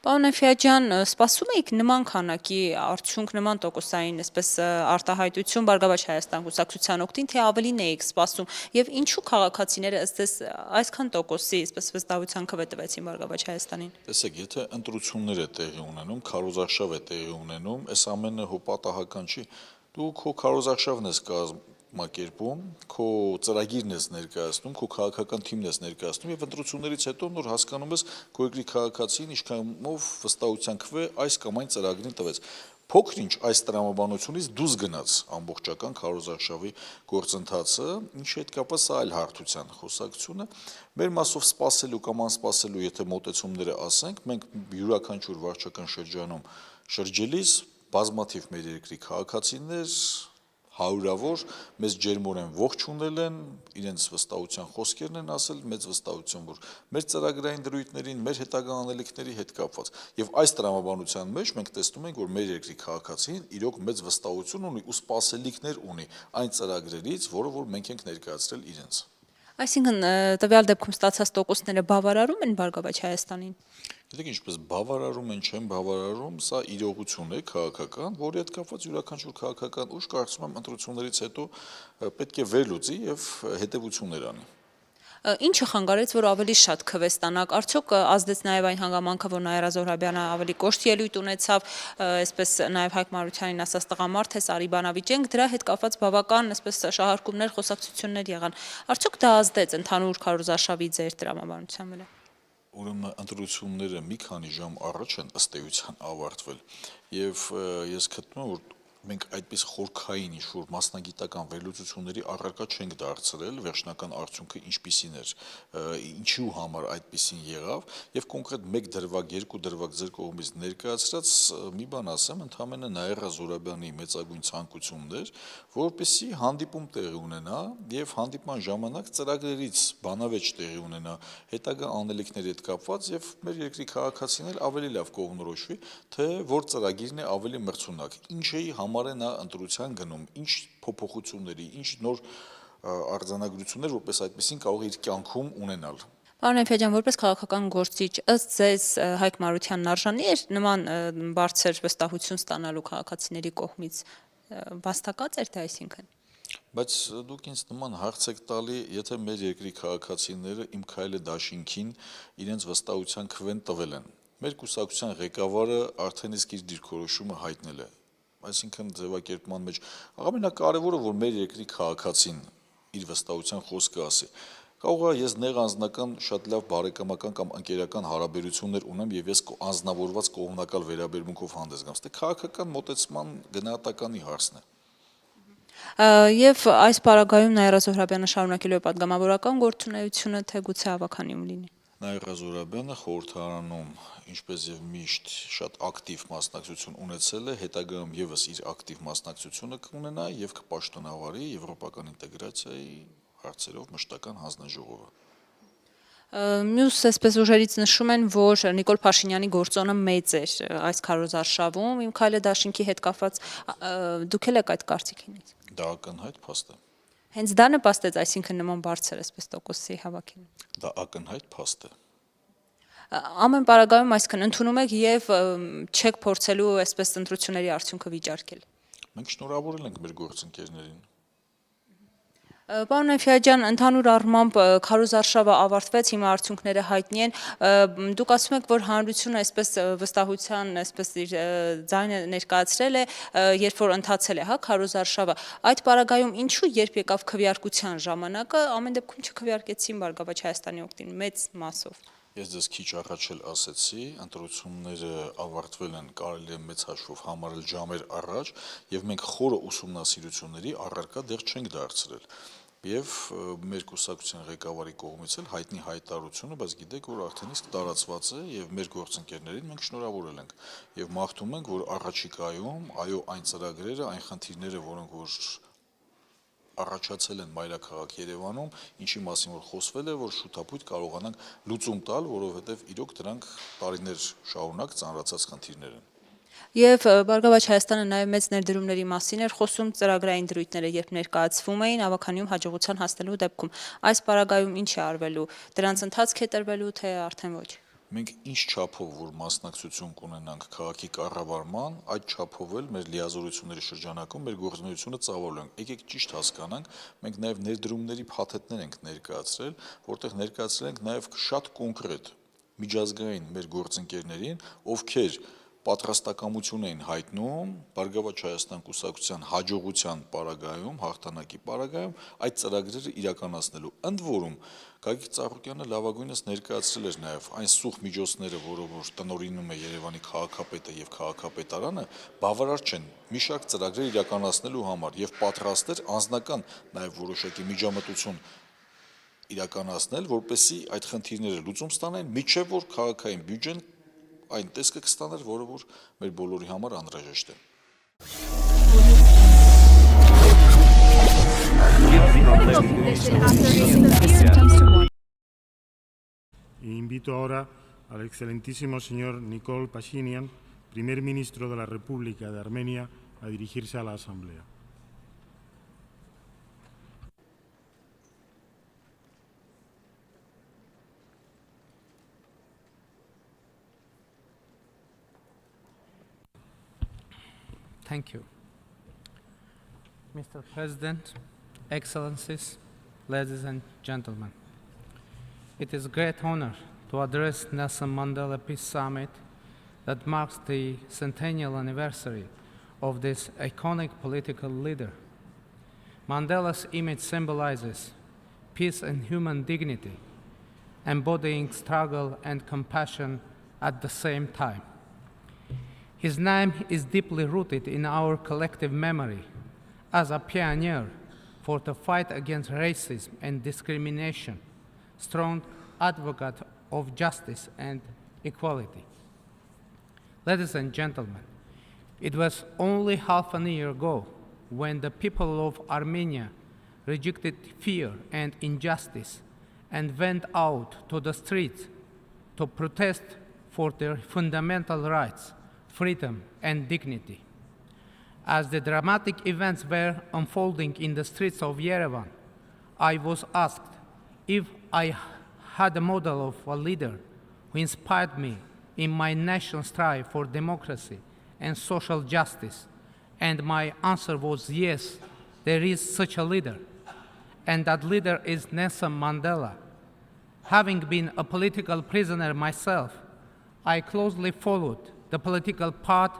Պարոն Էֆիաջյան, սպասում եք նման քանակի արդյունք, նման տոկոսային այսպես արտահայտություն Բարգավաճ Հայաստան կուսակցության օգտին, թե ավելին եք սպասում, եւ ինչու քաղաքացիները ըստ էս այսքան տոկոսի այսպես վստահության քվե տվեցին Բարգավաճ Հայաստանին։ Տեսեք, եթե ընտրություններ է տեղի ունենում, քարոզարշավ է տեղի ունենում, այս ամենը հո պատահական չի, դու քո քարոզարշավն ես կազմակերպում, քո ծրագիրն ես ներկայացնում, քո քաղաքական թիմն ես ներկայացնում եւ ընտրություններից հետո նոր հասկանում ես քո երկրի քաղաքացին ինչքանով վստահության քվե այս կամ այն ծրագրին տվեց։ Փոքր-ինչ այս տրամաբանությունից դուրս գնաց ամբողջական քարոզարշավի գործընթացը, ինչի հետ կապված սա այլ հարթության խոսակցությունը, մեր մասով սպասելու կամ անսպասելու, եթե մոտեցումները ասենք, մենք յուրաքանչյուր վարչական շրջանում շրջելիս բազմաթիվ մեր երկրի քաղաքացիներ հարյուրավոր մեզ ջերմորեն ողջունել են, իրենց վստահության խոսքերն են ասել, մեծ վստահություն, որ մեր ծրագրային դրույթներին, մեր հետագա անելիքների հետ կապված։ Եվ այս տրամաբանության մեջ մենք տեսնում ենք, որ մեր երկրի քաղաքացին իրոք մեծ վստահություն ունի ու սպասելիքներ ունի այն ծրագրերից, որը որ մենք ենք ներկայացրել իրենց։ Այսինքն տվյալ դեպքում ստացած տոկոսները բավարարում են Բարգավաճ Հայաստանին։ Գիտեք ինչպես բավարարում են, չեն բավարարում, սա իրողություն է քաղաքական, որի հետ կապված յուրաքանչյուր քաղաքական ուժ կարծում եմ ընտրություններից հետո պետք է վերլուծի եւ հետեւություններ անի։ Ինչը խանգարեց, որ ավելի շատ քվե ստանաք, արդյոք ազդեց նաև այն հանգամանքը, որ Նաիրա Զոհրաբյանը ավելի կոշտ ելույթ ունեցավ, այսպես նաև Հայկ Մարությանին ասած տղամարդ է, Սարի բանավիճենք, դրա հետ կապված բավական այսպես շահարկումներ, խոսակցություններ եղան։ Արդյոք դա ազդեց ընդհանուր քարոզարշավի ձեր տրամաբանության վրա։ Ուրեմն ընտրությունները մի քանի ժամ առաջ են ըստ էության ավարտվել եւ ես գտնում եմ, որ մենք այդպես խորքային ինչ-որ մասնագիտական վերլուծությունների առարկա չենք դարձրել, վերջնական արդյունքը ինչպիսին էր, ինչու համար այդպիսին եղավ եւ կոնկրետ 1 դրվագ, 2 դրվագ ձեր կողմից ներկայացրած մի բան ասեմ, ընդհանրապես Նաիրա Զոհրաբյանի մեծագույն ցանկությունն էր, որպեսզի հանդիպում տեղի ունենա եւ հանդիպման ժամանակ ծրագրերից բանավեճ տեղի ունենա հետագա անելիքների հետ կապված եւ մեր երկրի քաղաքացիներ ավելի լավ կողմնորոշվի, թե որ ծրագիրն է ավելի մրցունակ, ինչի համար է նա ընտրության գնում, ինչ փոփոխությունների, ինչ նոր արձանագրություններ, որպես այդպեսին կարող է իր կյանքում ունենալ։ Պարոն Էֆիաջյան, որպես քաղաքական գործիչ, ըստ ձեզ Հայկ Մարությանն արժանի էր նման բարձր վստահություն ստանալու քաղաքացիների կողմից, վաստակած էր թե այսինքն։ Բայց դուք ինձ նման հարց եք տալի, եթե մեր երկրի քաղաքացիները իմ քայլը դաշինքին իրենց վստահության քվեն տվել են։ Մեր կուսակցության ղեկավարը արդեն իսկ իր դիրքորոշումը հայտնել է։ Այսինքն ձևակերպման մեջ ամենակարևորը, որ մեր երկրի քաղաքացին իր վստահության խոսքը ասի։ Կարող է ես նեղ անձնական շատ լավ բարեկամական կամ ընկերական հարաբերություններ ունեմ եւ ես անձնավորված կողմնակալ վերաբերմունքով հանդես գամ։ Դա քաղաքական մոտեցման գնահատականի հարցն է։ Եվ այս պարագայում Նաիրա Զոհրաբյանը շարունակելու է պատգամավորական գործունեությունը, թե գուցե ավականիում լինի։ Նաիրա Զոհրաբյանը խորհրդարանում, ինչպես եւ միշտ, շատ ակտիվ մասնակցություն ունեցել է, հետագայում եւս իր ակտիվ մասնակցությունը կունենա եւ կպաշտոնավարի եվրոպական ինտեգրացիայի հարցերով մշտական հանձնաժողովը։ Մյուս այսպես ուժերից նշում են, որ Նիկոլ Փաշինյանի գործոնը մեծ էր այս քարոզարշավում, իմ քայլը դաշինքի հետ կապված, դուք եք այդ կարծիքինից։ Դա ակնհայտ փաստ է։ Հենց դա նպաստեց, այսինքն նման բարձր այսպես տոկոսի հավաքին։ Դա ակնհայտ փաստ է։ Ամեն պարագայում այսքան ընդունում եք եւ չեք փորձելու այսպես ընտրությունների արդյունքը վիճարկել։ Մենք շնորհավորել ենք մեր գործընկերներին։ Պարոն Էֆիաջյան, ընդհանուր առմամբ քարոզարշավը ավարտվեց, հիմա արդյունքները հայտնի են։ Դուք ասում եք, որ հանրությունը այսպես վստահության այսպես իր ձայնը ներկայացրել է, երբ որ ընթացել է, հա, քարոզարշավը։ Այդ պարագայում ինչու երբ եկավ քվեարկության ժամանակը, ամեն դեպքում չքվեարկեցին Բարգավաճ Հայաստանի օգտին մեծ մասով։ Ես ձեզ քիչ առաջ էլ ասեցի, ընտրությունները ավարտվել են, կարելի է մեծ հաշվով համարել ժամեր առաջ, եւ մենք խորը ուսումնասիրությունների առարկա դեռ չենք դարձրել։ Եվ մեր կուսակցության ղեկավարի կողմից էլ հայտնի հայտարարությունը, բայց գիտեք, որ արդեն իսկ տարածված է եւ մեր գործընկերներին մենք շնորհավորել ենք եւ մաղթում ենք, որ առաջիկայում, այո, այն ծրագրերը, այն խնդիրները, որոնք որ առաջացել են մայրաքաղաք Երևանում, ինչի մասին որ խոսվել է, որ շուտապույտ կարողանանք լուծում տալ, որովհետեւ իրոք դրանք տարիներ շարունակ ծանրացած խնդիրներ են։ Եվ Բարգավաճ Հայաստանը նաև մեծ ներդրումների մասին էր խոսում, ծրագրային դրույթները երբ ներկայացվում էին, ավականիում հաջողության հասնելու դեպքում։ Այս պարագայում ինչ է արվելու, դրանց ընթացք է տրվելու, թե արդեն ոչ։ Մենք ինչ չափով որ մասնակցություն կունենանք քաղաքի կառավարման, այդ չափով էլ մեր լիազորությունների շրջանակում մեր գործունեությունը ծավալելու ենք։ Եկեք ճիշտ հասկանանք, մենք նաև ներդրումների փաթեթներ ենք ներկայացրել, որտեղ ներկայացրել ենք նաև շատ կոնկրետ միջազգային մեր գործընկերներին, ովքեր պատրաստակամություն էին հայտնում Բարգավաճ Հայաստան կուսակցության հաջողության պարագայում, հաղթանակի պարագայում այդ ծրագրերը իրականացնելու։ Ընդ որում Գագիկ Ծառուկյանը լավագույնս ներկայացրել էր նաև այն սուղ միջոցները, որով որ տնօրինում է Երևանի քաղաքապետը եւ քաղաքապետարանը, բավարար չեն մի շարք ծրագրեր իրականացնելու համար եւ պատրաստ էր անձնական նաև որոշակի միջամտություն իրականացնել, որպեսզի այդ խնդիրները լուծում ստանային, միջև որ քաղաքային բյուջեն այն տեսքը կստանար, որը որ մեր բոլորի համար անհրաժեշտ է։ Invito ahora al excelentísimo señor Nikol Pashinyan, primer ministro de la República de Armenia, a dirigirse a la Asamblea. Thank you. Mr. President, Excellencies, ladies and gentlemen, it is a great honor to address Nessam Mandela Peace Summit that marks the centennial anniversary of this iconic political leader. Mandela's image symbolizes peace and human dignity, embodying struggle and compassion at the same time. His name is deeply rooted in our collective memory as a pioneer for the fight against racism and discrimination, strong advocate of justice and equality. Ladies and gentlemen, it was only half a year ago when the people of Armenia rejected fear and injustice and went out to the streets to protest for their fundamental rights, freedom and dignity. As the dramatic events were unfolding in the streets of Yerevan, I was asked if I had a model of a leader who inspired me in my nation's strive for democracy and social justice, and my answer was yes, there is such a leader, and that leader is Nessam Mandela. Having been a political prisoner myself, I closely followed the political path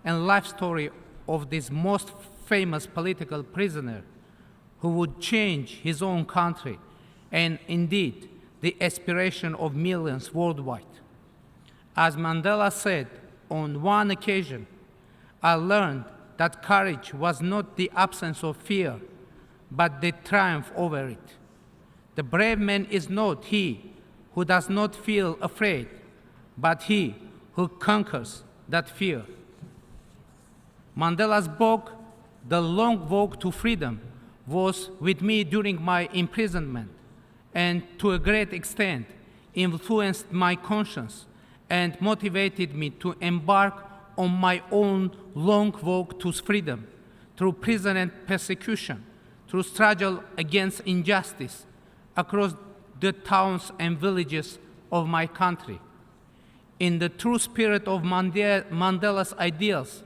and life story of this most famous political prisoner who would change his own country and indeed the aspiration of millions worldwide. As Mandela said on one occasion, I learned that courage was not the absence of fear, but the triumph over it. The brave man is not he who does not feel afraid, but he who conquers that fear. Mandela's book, The Long Walk to Freedom, was with me during my imprisonment and to a great extent influenced my conscience and motivated me to embark on my own long walk to freedom through prison and persecution, through struggle against injustice across the towns and villages of my country. In the true spirit of Mandela's ideals,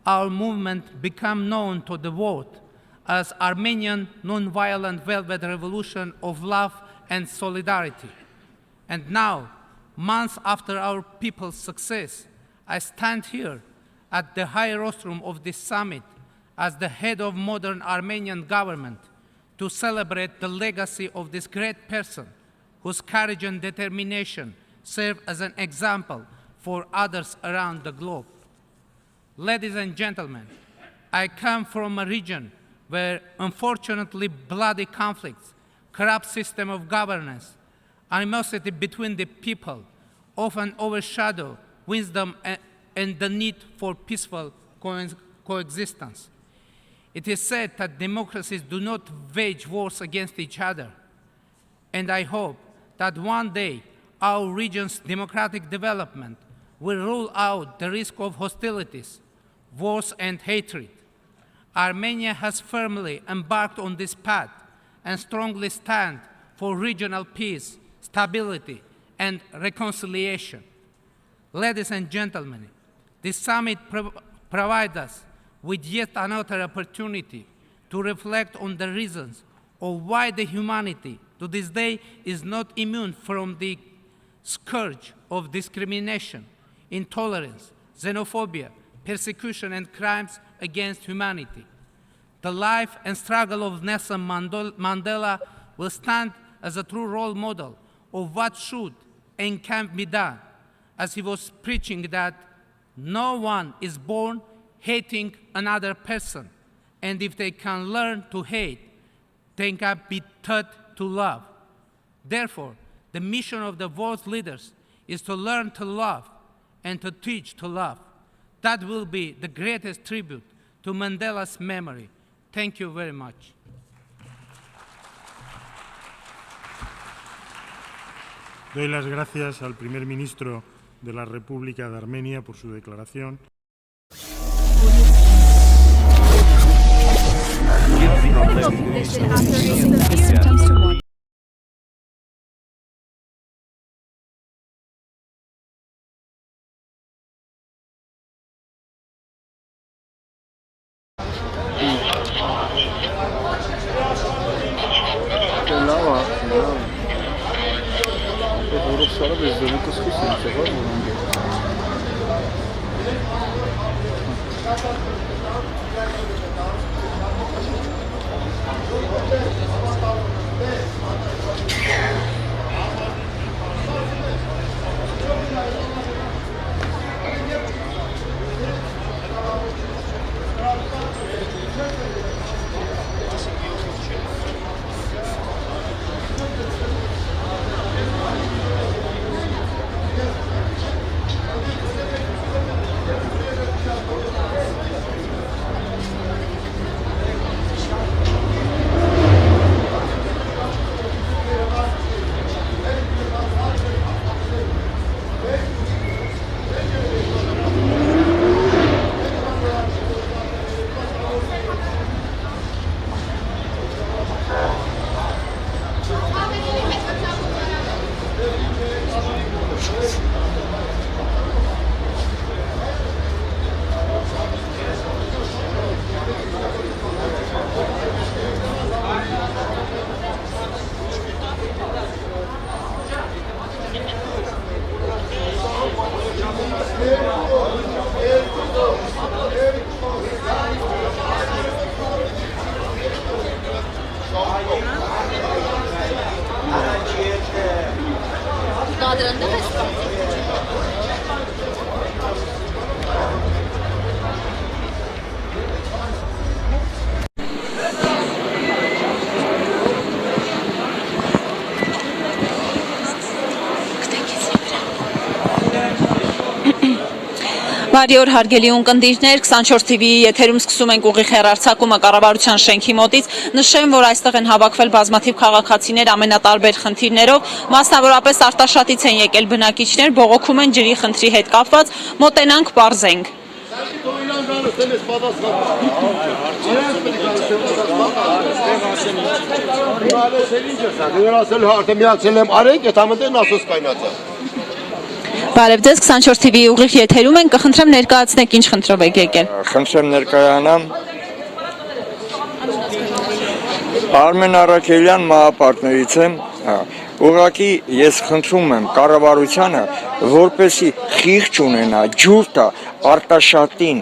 our movement became known to the world as Armenian Nonviolent Velvet Revolution of Love and Solidarity. And now, months after our people's success, I stand here at the high rostrum of this summit as the head of modern Armenian government to celebrate the legacy of this great person whose courage and determination serve as an example for others around the globe. Ladies and gentlemen, I come from a region where unfortunately bloody conflicts, corrupt system of governance, animosity between the people often overshadow wisdom and the need for peaceful coexistence. It is said that democracies do not wage wars against each other, and I hope that one day our region's democratic development will rule out the risk of hostilities, wars, and hatred. Armenia has firmly embarked on this path and strongly stands for regional peace, stability, and reconciliation. Ladies and gentlemen, this summit provides us with yet another opportunity to reflect on the reasons of why the humanity to this day is not immune from the scourge of discrimination, intolerance, xenophobia, persecution, and crimes against humanity. The life and struggle of Nessam Mandela will stand as a true role model of what should and can be done, as he was preaching that no one is born hating another person, and if they can learn to hate, they can be taught to love. Therefore, the mission of the world's leaders is to learn to love and to teach to love. That will be the greatest tribute to Mandela's memory. Thank you very much. Doy las gracias al primer ministro de la República de Armenia por su declaración. Բարի օր հարգելի ունկնդիրներ, 24TV-ի եթերում սկսում ենք ուղիղ հեռարձակումը կառավարության շենքի մոտից։ Նշեմ, որ այստեղ են հավաքվել բազմաթիվ քաղաքացիներ ամենատարբեր խնդիրներով, մասնավորապես արտաշատից են եկել բնակիչներ, բողոքում են ջրի խնդրի հետ կապված, մոտենանք պարզենք։ Բարև ձեզ, 24TV-ի ուղիղ եթերում են, կխնդրեմ ներկայացնեք ինչ խնդրով եք եկել։ Խնդրեմ ներկայանամ Արմեն Առաքելյան մահապարտներից եմ, ուղղակի ես խնդրում եմ կառավարությանը, որպեսզի խիղճ ունենա, ջուր տա արտաշատին,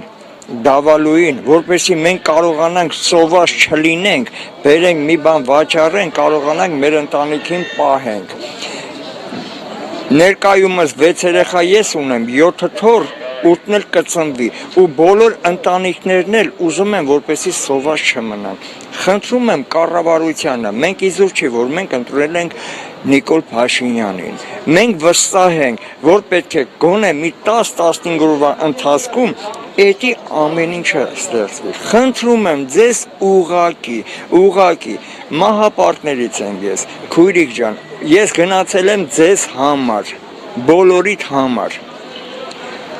դավալուին, որպեսզի մենք կարողանանք սոված չլինենք, բերենք մի բան վաճառենք, կարողանանք մեր ընտանիքին պահենք։ Ներկայումս 6 երեխա ես ունեմ, 7 թոռ 8-ն էլ կծնվի ու բոլոր ընտանիքներն էլ ուզում են որպեսզի սոված չմնան։ Խնդրում եմ կառավարությանը, մենք իզուր չի, որ մենք ընտրել ենք Նիկոլ Փաշինյանին։ Մենք վստահ ենք, որ պետք է գոնե մի 10-15 օրվա ընթացքում էդի ամեն ինչը ստեղծվի։ Խնդրում եմ ձեզ ուղղակի մահապարտներից եմ ես, քույրիկ ջան, ես գնացել եմ ձեզ համար, բոլորիդ համար։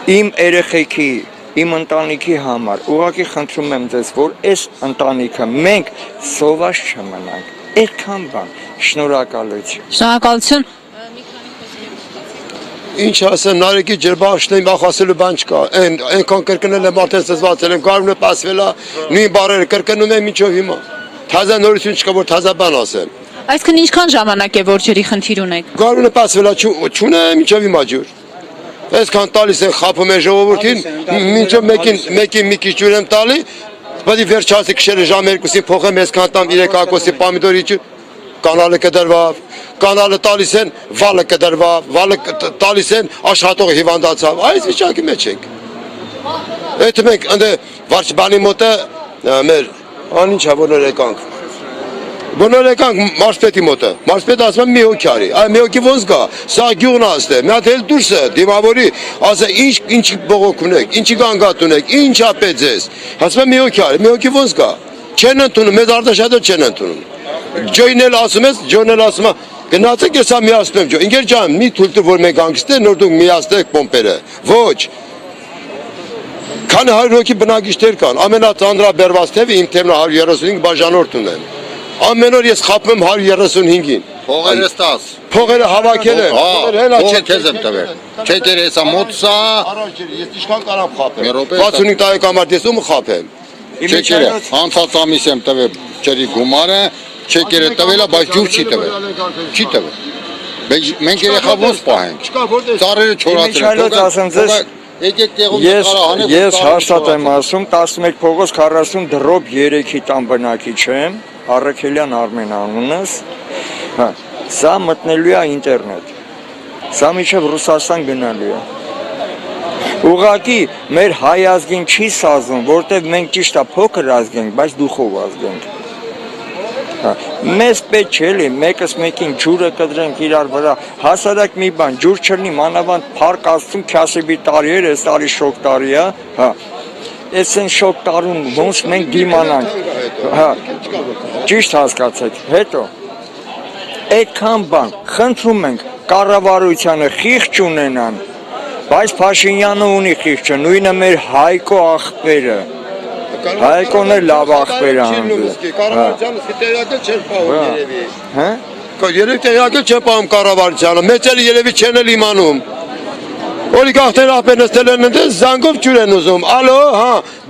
իմ երեխեքի, իմ ընտանիքի համար, ուղղակի խնդրում եմ ձեզ, որ այս ընտանիքը մենք սոված չմնանք, այդքան բան, շնորհակալություն։ Շնորհակալություն։ Ինչ ասեմ, Նարեկի ջրբախշն եմ ասելու բան չկա, այնքան կրկնել եմ արդեն ծծվածել եմ, կարում է պասվել է, նույն բարերը կրկնում եմ ինչով հիմա, թազա նորություն չկա, որ թազա բան ասեմ։ Այսինքն ինչքան ժամանակ է, որ ջրի խնդիր ունեք։ Կարում է պասվել է, չունեմ ինչով հիմա ջուր։ Այսքան տալիս են խափում են ժողովրդին, մինչև մեկին մի քիչ ջուր եմ տալի, բայց վերջացի քշերը ժամ 2-ին փոխեմ, այսքան տամ 3 ակոսի պամիդորի ջուր, կանալը կդրվավ, կանալը տալիս են, վալը կդրվավ, վալը տալիս են, աշխատողը հիվանդացավ, այս վիճակի մեջ ենք։ Այդ մենք ընդ վարչբանի մոտը մեր անինչա բոլոր եկանք։ Բոլոր եկանք մարզպետի մոտը, մարզպետը ասում է մի հոգի արի, այ մի հոգի ոնց գա, սա գյուղն աստ է, մի հատ էլ դուրս է, դիմավորի, ասա ինչ բողոք ունեք, ինչի գանգատ ունեք, ինչ ապետ ձեզ, ասում է մի հոգի արի, մի հոգի ոնց գա, չեն ընդունում, մեզ արտաշատը չեն ընդունում, ջոյնել ասում ես, ջոյնել ասում է, գնացեք ես սա միացնում եմ ջո, ինգեր ջան, մի թույլ տուր, որ մենք հանգստե, նոր դուք միացնեք պոմպերը, ոչ, քանի 100 հոգի բնակիչներ կան, ամենածանրաբերված թևը իմ թևն 135 բաժանորդ ունեն, ամեն օր ես խափում եմ 135-ին, Փողերը ստաս։ փողերը հավաքել եմ, Չէ քեզ եմ տվել։ Չէ դեր հեսա մոտ սա։ ես ինչքան կարամ խափեմ, Մի րոպե, 65 տարեկան ես ում խափեմ, Չեկերը անցած ամիս եմ տվել ջրի գումարը, չեկերը տվել է, բայց ջուր չի տվել։ Չի տվել։ Մենք երեխա ոնց պահենք։ Ծառերը չորացրել։ Եկեք տեղում Ես հաստատ եմ ասում 11 փողոց 40 դրոպ 3-ի տան բնակիչ եմ, Առաքելյան Արմեն անունս, սա մտնելու է ինտերնետ, սա միջև Ռուսաստան գնալու է, ուղղակի մեր հայ ազգին չի սազում, որտև մենք ճիշտ է փոքր ազգ ենք, բայց դուխով ազգ ենք, մեզ պետք չէ էլի, մեկս մեկին ջուրը կդրենք իրար վրա, հասարակ մի բան, ջուր չլինի, մանավանդ փառք Աստծուն քյասիբի տարի էր, այս տարի շոկ տարի է, Այս են շոկ տարում ոնց մենք դիմանանք, ճիշտ հասկացեք, հետո, այդքան բան, խնդրում ենք կառավարությանը խիղճ ունենան, բայց Փաշինյանը ունի խիղճը, նույնը մեր Հայկո աղբերը, Հայկոն է լավ աղբեր անդու։ Կառավարությանը տեղակալ չեն պահում երևի։ Երևի տեղակալ չեն պահում կառավարությանը, մեծերը երևի չեն էլ իմանում։ Օլիգարխները ապեն նստել են ընդես, զանգով ջուր են ուզում, ալո,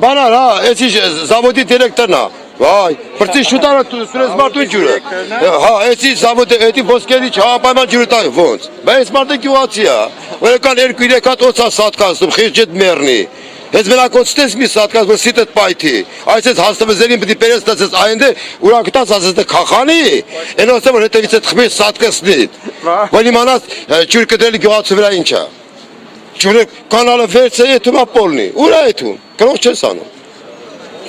բանար, էսի զավոդի դիրեկտորն է, վայ, պրծի շուտարը սուրես մարդուն ջուրը, էսի զավոդի, էդի ոսկերի չհապայման ջուրը տա, ոնց, բայց մարդը գյուղացի է, որեկան 2-3 հատ օծա սատկացնում, խիղճետ մերնի, Ես մենակոծտես մի սատկած, որ սիտըտ պայթի, այս ես հաստավզերին պտի պերես տացես այնդ է, ուրանքտաց ասես դե կախանի, են ոսը, որ հետևից էտ խմի սատկսնիտ, որ իմանաս ջուր կդրելի գյուղացու վրա ինչա, ջուրը կանալը վերց է եթում ապոլնի, ուր է եթում, կրող չես անում,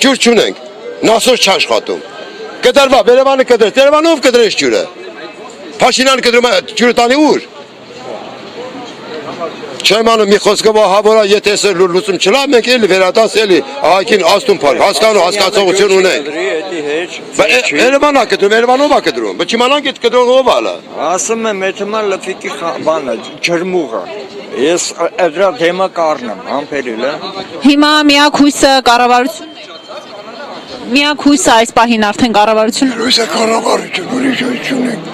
ջուր չունենք, նասոս չաշխատում, կդրվա, Երևանը կդրես, Երևանով կդրես ջուրը, Փաշինյանը կդրում է ջուրը տանի ուր Չեմ անում մի խոսքով հավորա, եթե ես լուծում չլա, մենք էլի վերադաս էլի ահագին աստուն փար, հասկանու հասկացողություն ունենք։ Երևանա կդրում, Երևանով է կդրում, բայց իմանանք այդ կդրողով ալը։ Ասում եմ, էթմա լփիկի բանը, ջրմուղը, ես դրա դեմը կառնեմ, համբերել է։ Հիմա միակ հույսը կառավարությունն է։ Միակ հույսը այս պահին արդեն կառավարությունն է։ Հույսը կառավարություն, ուրիշ չունենք։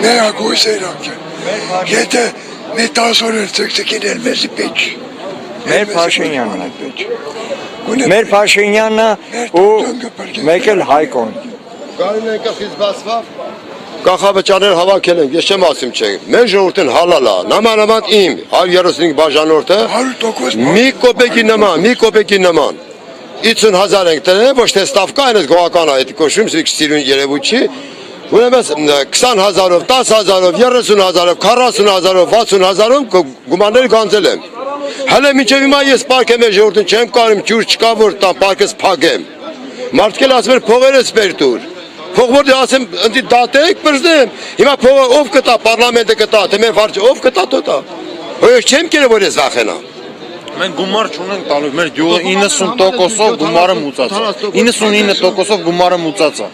Միակ հույսը իրանք է։ Եթե Մեր 10 օր ցկցկին էլ մեզի պեչ։ Մեր Փաշինյանն է պեչ։ Մեր Փաշինյանը ու մեկ էլ Հայկոն։ Գարին են կախից բացվավ, կախավճարներ հավաքել ենք, ես չեմ ասում չէ, մեր ժողովրդին հալալ է, նամանավանդ իմ 135 բաժանորդը, մի կոպեկի նման, 50,000 ենք տրել, ոչ թե ստավկա, այն ես գողական է, կոշում, սիրուն երևույթ չի, Ուրեմն 20,000-ով, 10,000-ով, 30,000-ով, 40,000-ով, 60,000-ով գումարներ գանձել եմ։ Հələ մինչև հիմա ես պարկեմ եմ ժողովրդին չեմ կարում ջուր չկա որ տան պարկես փագեմ։ Մարդիկ էլ ասում են փողերս բեր տուր։ Փողորդ ասեմ ընդ դատեք բրզեմ։ Հիմա փողը ով կտա պարլամենտը կտա, թե մեր վարչը ով կտա տոտա։ Ոչ չեմ կերել որ ես վախենամ։ Մենք գումար չունենք տալու, մեր գյուղը 90%-ով գումարը մուծած է, 99%-ով գումարը մուծած է։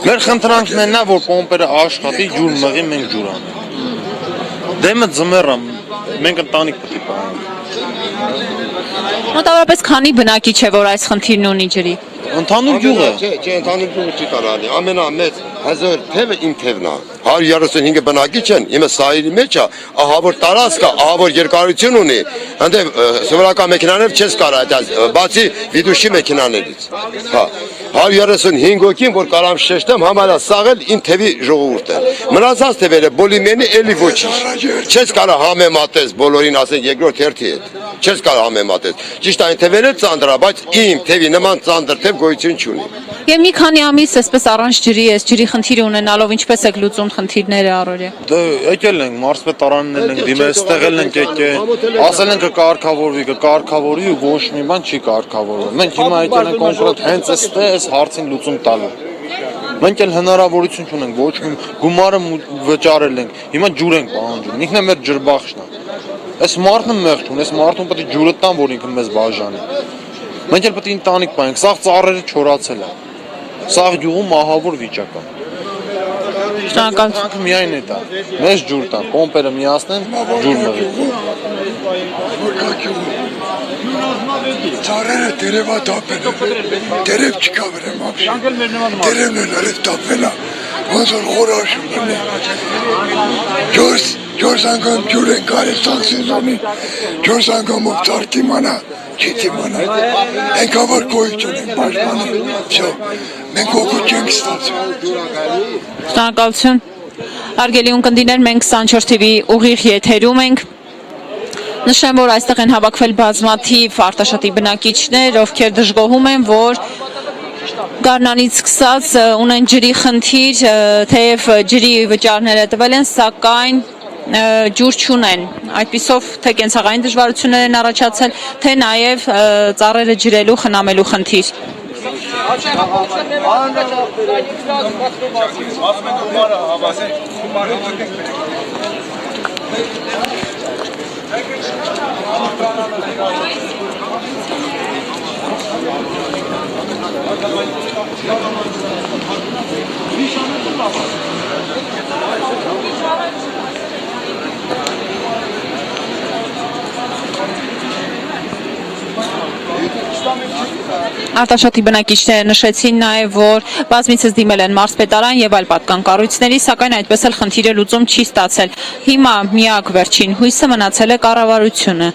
Մեր խնդրանքն են նա, որ պոմպերը աշխատի, ջուր մղի, մենք ջուր անենք։ Դեմը ձմեռ է, մենք ընտանիք պետք է պահենք։ Մոտավորապես քանի բնակիչ է, որ այս խնդիրն ունի ջրի։ Ընդհանուր գյուղ է։ Չէ, ընդհանուր գյուղը չի կարելի։ Ամենամեծ հազար թևը իմ թևն է։ 135 բնակիչ են, իմը սահերի մեջ է, ահա որ տարածք է, ահա որ երկարություն ունի, այնտեղ սովորական մեքենաներ չես կարող այդպես, բացի վիդուշի մեքենաներից։ Հա, 135 հոգին, որ կարամ շեշտեմ, համարյա սաղել իմ թևի ժողովուրդը։ Մնացած թևերը բոլիմենի էլի ոչինչ։ Չես կարող համեմատես բոլորին ասեն երկրորդ հերթի հետ։ Չես կարող համեմատես։ Ճիշտ այն թևերը ծանր է, բայց իմ թևի նման ծանր թև գոյություն չունի։ Եվ մի քանի ամիս այսպես առանց ջրի ես ջրի խնդիր ունենալով ինչպես եք լուծում խնդիրները առօրյա։ Դե եկել ենք, մարզպետարաններ ենք դիմել, ստեղել ենք եկել, ասել ենք կկարգավորվի ու ոչ մի բան չի կարգավորվում։ Մենք հիմա եկել ենք կոնկրետ հենց այս հարցին լուծում տալու։ Մենք էլ հնարավորություն չունենք, ոչ մի գումարը վճարել ենք, հիմա ջուր ենք պահանջում, ինքն է մեր ջրբախշն է։ Այս մարդն մեղք չունի, այս մարդուն պետք է ջուրը տան, որ ինքը մեզ բաժանի։ Մենք էլ պետք է ընտանիք պահենք, սաղ ծառերը չորացել է։ Սաղ գյուղում ահավոր վիճակ է։ Շնորհակալություն միայն է դա։ Մեզ ջուր տան, պոմպերը միացնեն, ջուր մղի։ Ծառերը դերևա տապել է, դերև չկա վերեմ ապշի, դերևն էլ արև տապել է, ոնց որ խորաշում է, չորս անգամ ջուր են կարև սաղ սեզոնի, չորս անգամով ծարդի մանա, չիթի մանա, ենքա որ կոյություն են պաշտպանի, վсё, մենք օգուտ չենք ստացում։ Շնորհակալություն։ Հարգելի ունկնդիրներ, մենք 24TV ուղիղ եթերում ենք։ Նշեմ, որ այստեղ են հավաքվել բազմաթիվ արտաշատի բնակիչներ, ովքեր դժգոհում են, որ գարնանից սկսած ունեն ջրի խնդիր, թեև ջրի վճարները տվել են, սակայն ջուր չունեն։ Այդպիսով թե կենցաղային դժվարություններ են առաջացել, թե նաև ծառերը ջրելու, խնամելու խնդիր։ Արտաշատի բնակիչները նշեցին նաև, որ բազմիցս դիմել են մարզպետարան եւ այլ պատկան կառույցների, սակայն այդպես էլ խնդիրը լուծում չի ստացել։ Հիմա միակ վերջին հույսը մնացել է կառավարությունը։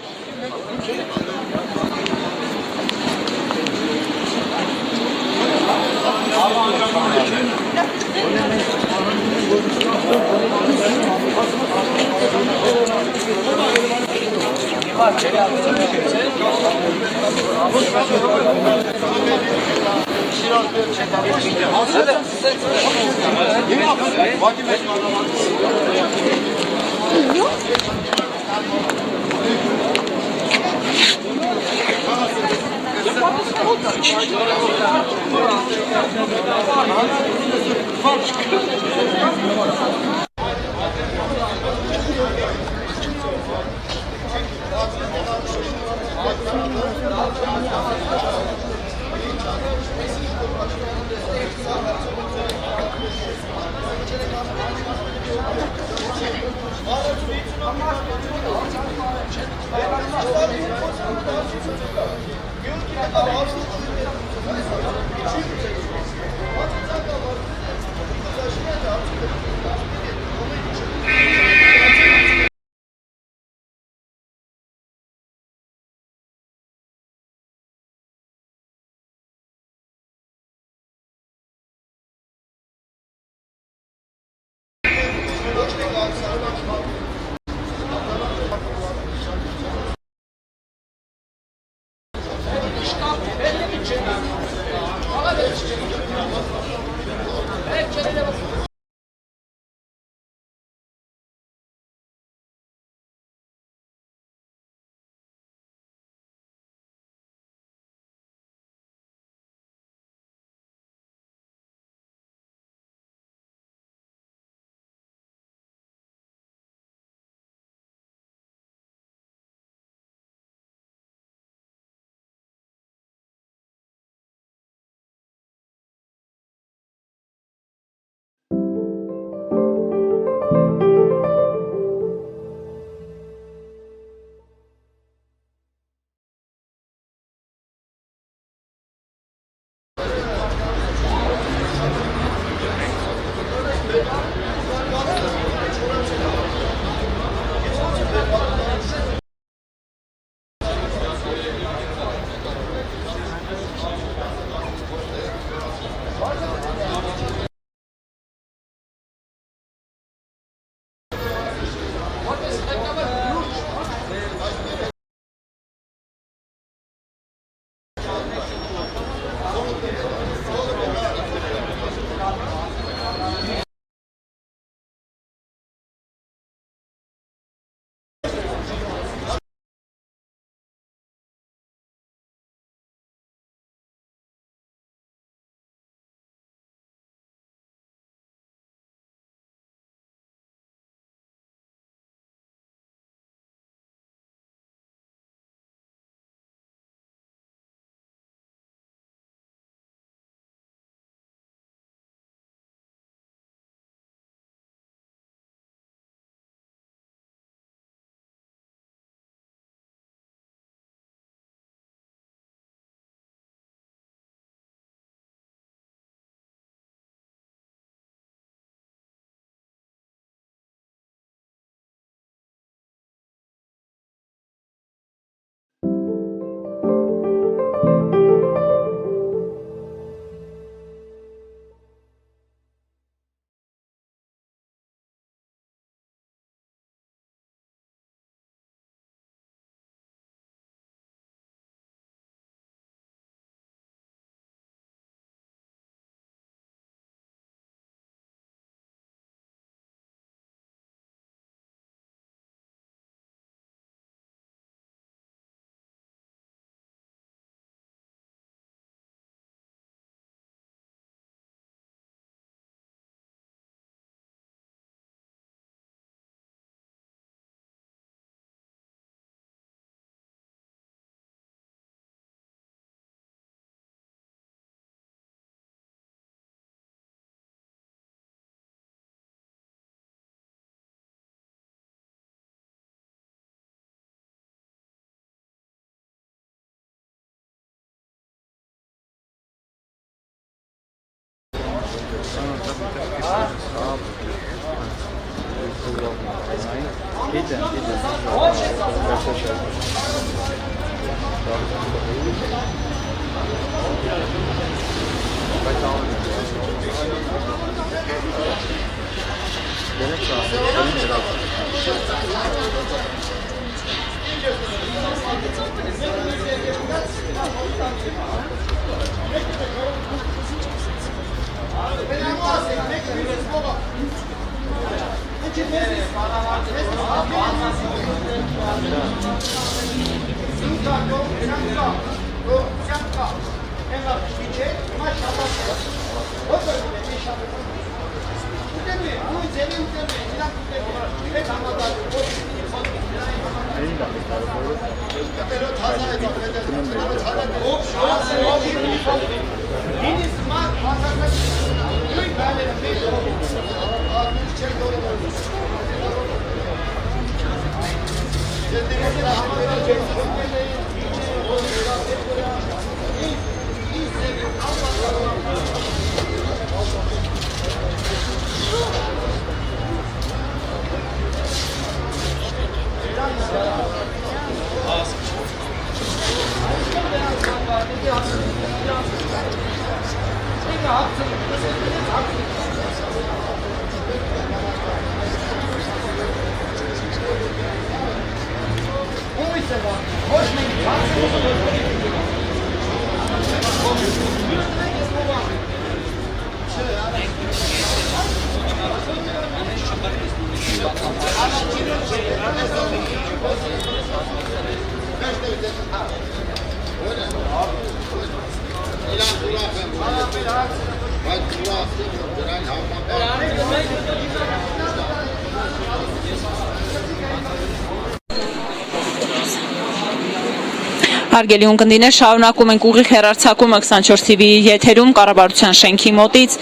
Հարգելի ունկնդիրներ, շարունակում ենք ուղիղ հեռարձակումը 24TV-ի եթերում կառավարության շենքի մոտից։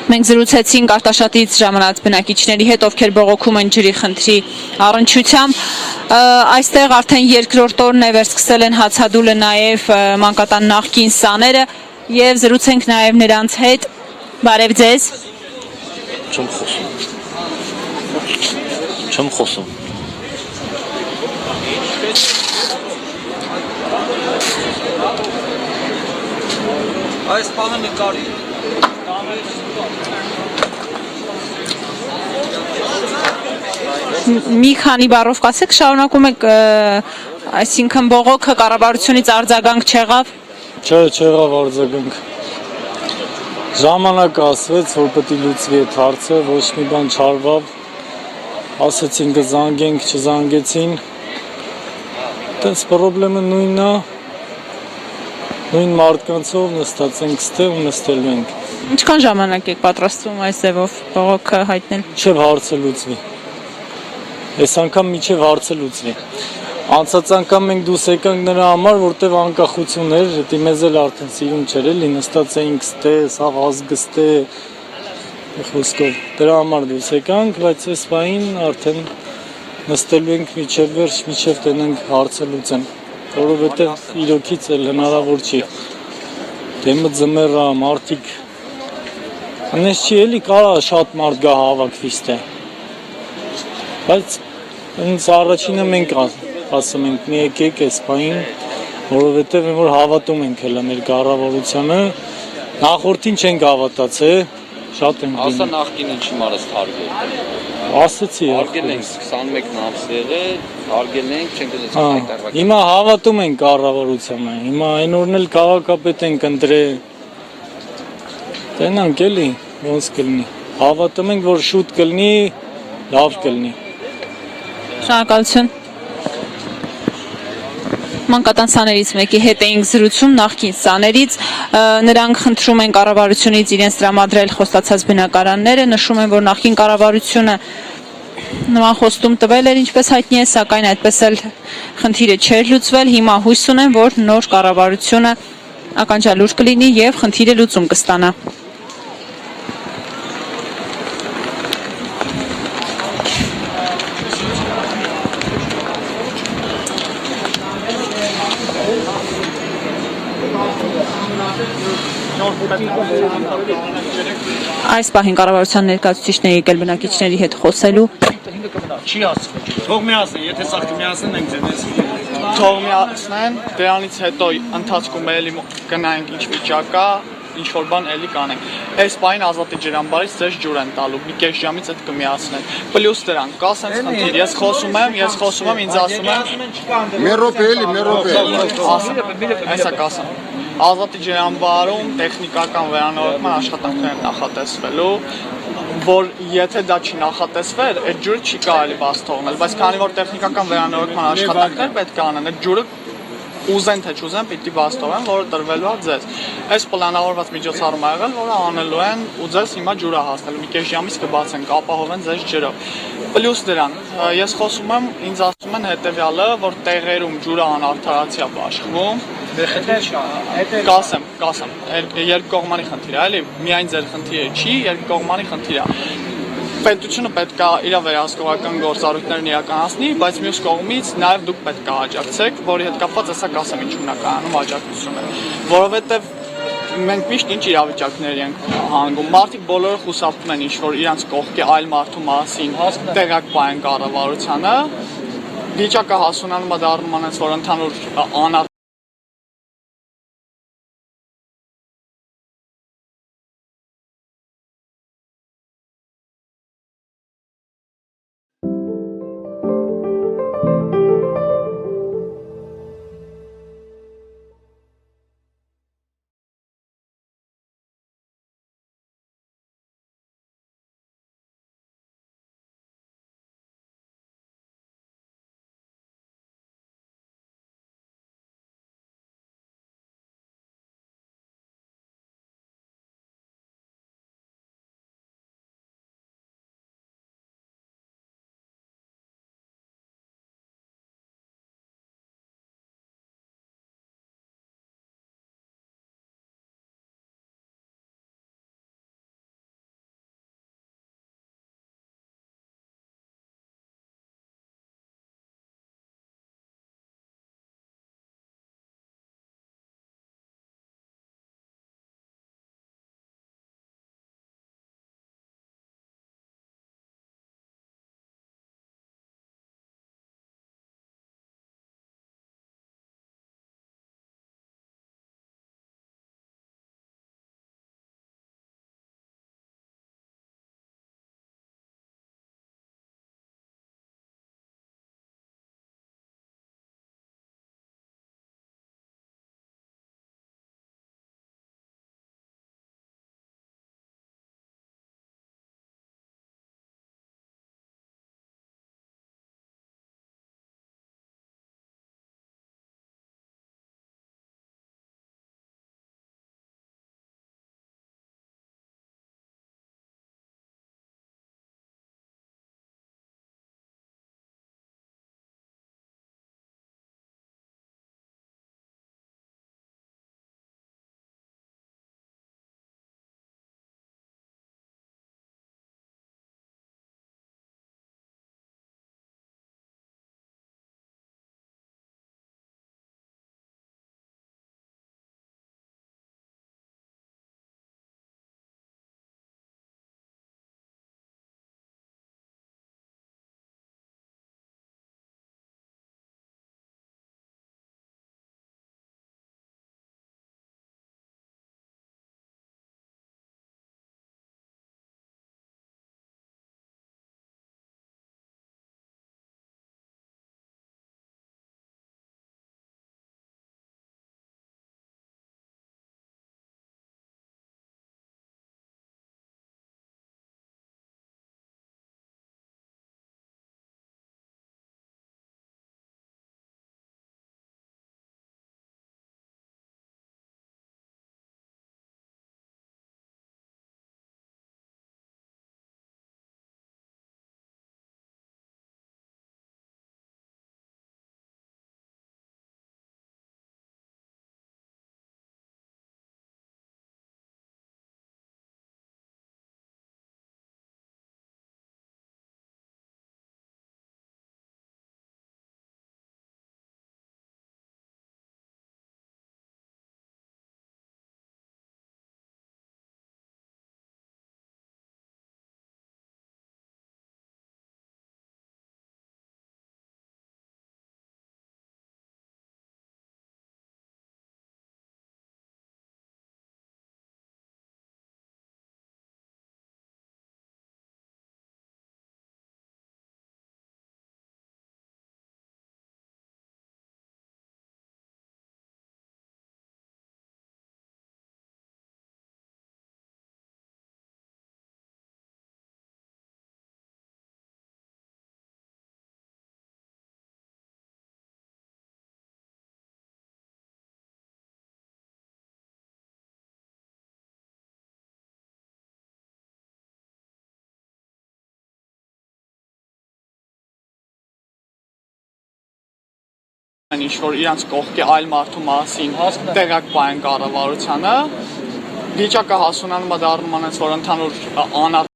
Մենք զրուցեցինք արտաշատից ժամանած բնակիչների հետ, ովքեր բողոքում են ջրի խնդրի առնչությամբ։ Այստեղ արդեն երկրորդ օրն է, վերսկսել են հացադուլը նաև մանկատան նախկին սաները եւ զրուցենք նաև նրանց հետ։ Բարև ձեզ։ Չեմ խոսում։ Այս բանը նկարի։ Մի քանի բառով կասեք, շարունակում եք, այսինքն բողոքը կառավարությունից արձագանք չեղավ։ Չեղավ արձագանք։ Ժամանակ ասվեց, որ պետք է լուծվի այդ հարցը, ոչ մի բան չարվավ։ Ասեցին կզանգենք, չզանգեցին։ Տենց պրոբլեմը նույնն է։ Նույն մարդկանցով նստած ենք ստե ու նստելու ենք։ Ինչքան ժամանակ եք պատրաստվում այս ձևով բողոքը հայտնել։ Մինչև հարցը լուծվի։ Այս անգամ մինչև հարցը լուծվի։ Անցած անգամ մենք դուրս եկանք նրա համար, որտեղ անկախություն էր, դա մեզ էլ արդեն սիրուն չէր էլի, նստած էինք ստե, սա ազգստե խոսքով։ Դրա համար դուրս եկանք, բայց այս բանին արդեն նստելու ենք մինչև վերջ, մինչև տենանք հարցը լուծեն։ Որովհետև իրոքից էլ հնարավոր չի։ Դեմը ձմեռ է, մարդիկ։ Անես չի էլի կարա շատ մարդ գա հավաքվի ստե։ Բայց ինձ առաջինը մենք ասում ենք մի եկեք այս բանին, որովհետև որ հավատում ենք հələ մեր կառավարությանը, նախորդին չենք հավատաց, շատ ենք։ Ասա նախկինը չմարս թարգել։ Ասեցի։ Հարգել ենք 21 ամսերը, հարգել ենք, չենք դες հայտարարել։ Հիմա հավատում ենք կառավարությանը, հիմա այն օրն էլ քաղաքապետ ենք ընտրել։ Տենանք էլի, ոնց կլինի։ Հավատում ենք, որ շուտ կլինի, լավ կլինի։ Շնորհակալություն։ Մանկատան սաներից մեկի հետ էինք զրուցում, նախկին սաներից, նրանք խնդրում են կառավարությունից իրենց տրամադրել խոստացած բնակարանները, նշում են, որ նախկին կառավարությունը նման խոստում տվել էր, ինչպես հայտնի է, սակայն այդպես էլ խնդիրը չէր լուծվել, հիմա հույս ունեն, որ նոր կառավարությունը ականջալուր կլինի եւ խնդիրը լուծում կստանա։ Այս պահին կառավարության ներկայացուցիչների եկել բնակիչների հետ խոսելու Չի ասվում։ Թող միացնեն, եթե սա միացնեն ենք ձեզ։ Թող միացնեն, դրանից հետո ընթացքում էլի գնանք ինչ վիճակ կա, ինչ որ բան էլի կանենք։ Այս պահին ազատի ջրամբարից ձեզ ջուր են տալու, մի կես ժամից այդ կմիացնեն։ Պլյուս դրան, կա սենց խնդիր, ես խոսում եմ, ինձ ասում են Մի րոպե էլի, մի րոպե։ Այսա կասեմ։ Ազատի ջրամբարում տեխնիկական վերանորոգման աշխատանքներ են նախատեսվելու, որ եթե դա չի նախատեսվեր, այդ ջուրը չի կարելի բաց թողնել, բայց քանի որ տեխնիկական վերանորոգման աշխատանքներ պետք է անեն, այդ ջուրը ուզեն թե չուզեն պիտի բաց թողեն, որը տրվելու է ձեզ։ Այս պլանավորված միջոցառում ա եղել, որը անելու են ու ձեզ հիմա ջուրը հասնելու, մի կես ժամից կբացեն, կապահովեն ձեզ ջրով։ Պլյուս դրան, ես խոսում եմ, ինձ ասում են հետևյալը, որ տեղերում ջուրը անարդարացիա բաշխվում, Կասեմ, երկկողմանի խնդիր է, էլի, միայն ձեր խնդիրը չի, երկկողմանի խնդիր է։ Պետությունը պետք է իր վերահսկողական գործառույթներն իրականացնի, բայց մյուս կողմից նաև դուք պետք է աջակցեք, որի հետ կապված հեսա կասեմ ինչ հիմնականում աջակցությունը, որովհետև մենք միշտ ինչ իրավիճակների ենք հանգում, մարդիկ բոլորը խուսափում են ինչ-որ իրանց կողքի այլ մարդու մասին տեղակ պահեն կառավարությանը, վիճակը հասունանում է դառնում անց, որ ընդհանուր ինչ որ իրանց կողքի այլ մարդու մասին տեղակ պահեն կառավարությանը վիճակը հասունանում է դառնում անց որ ընդհանուր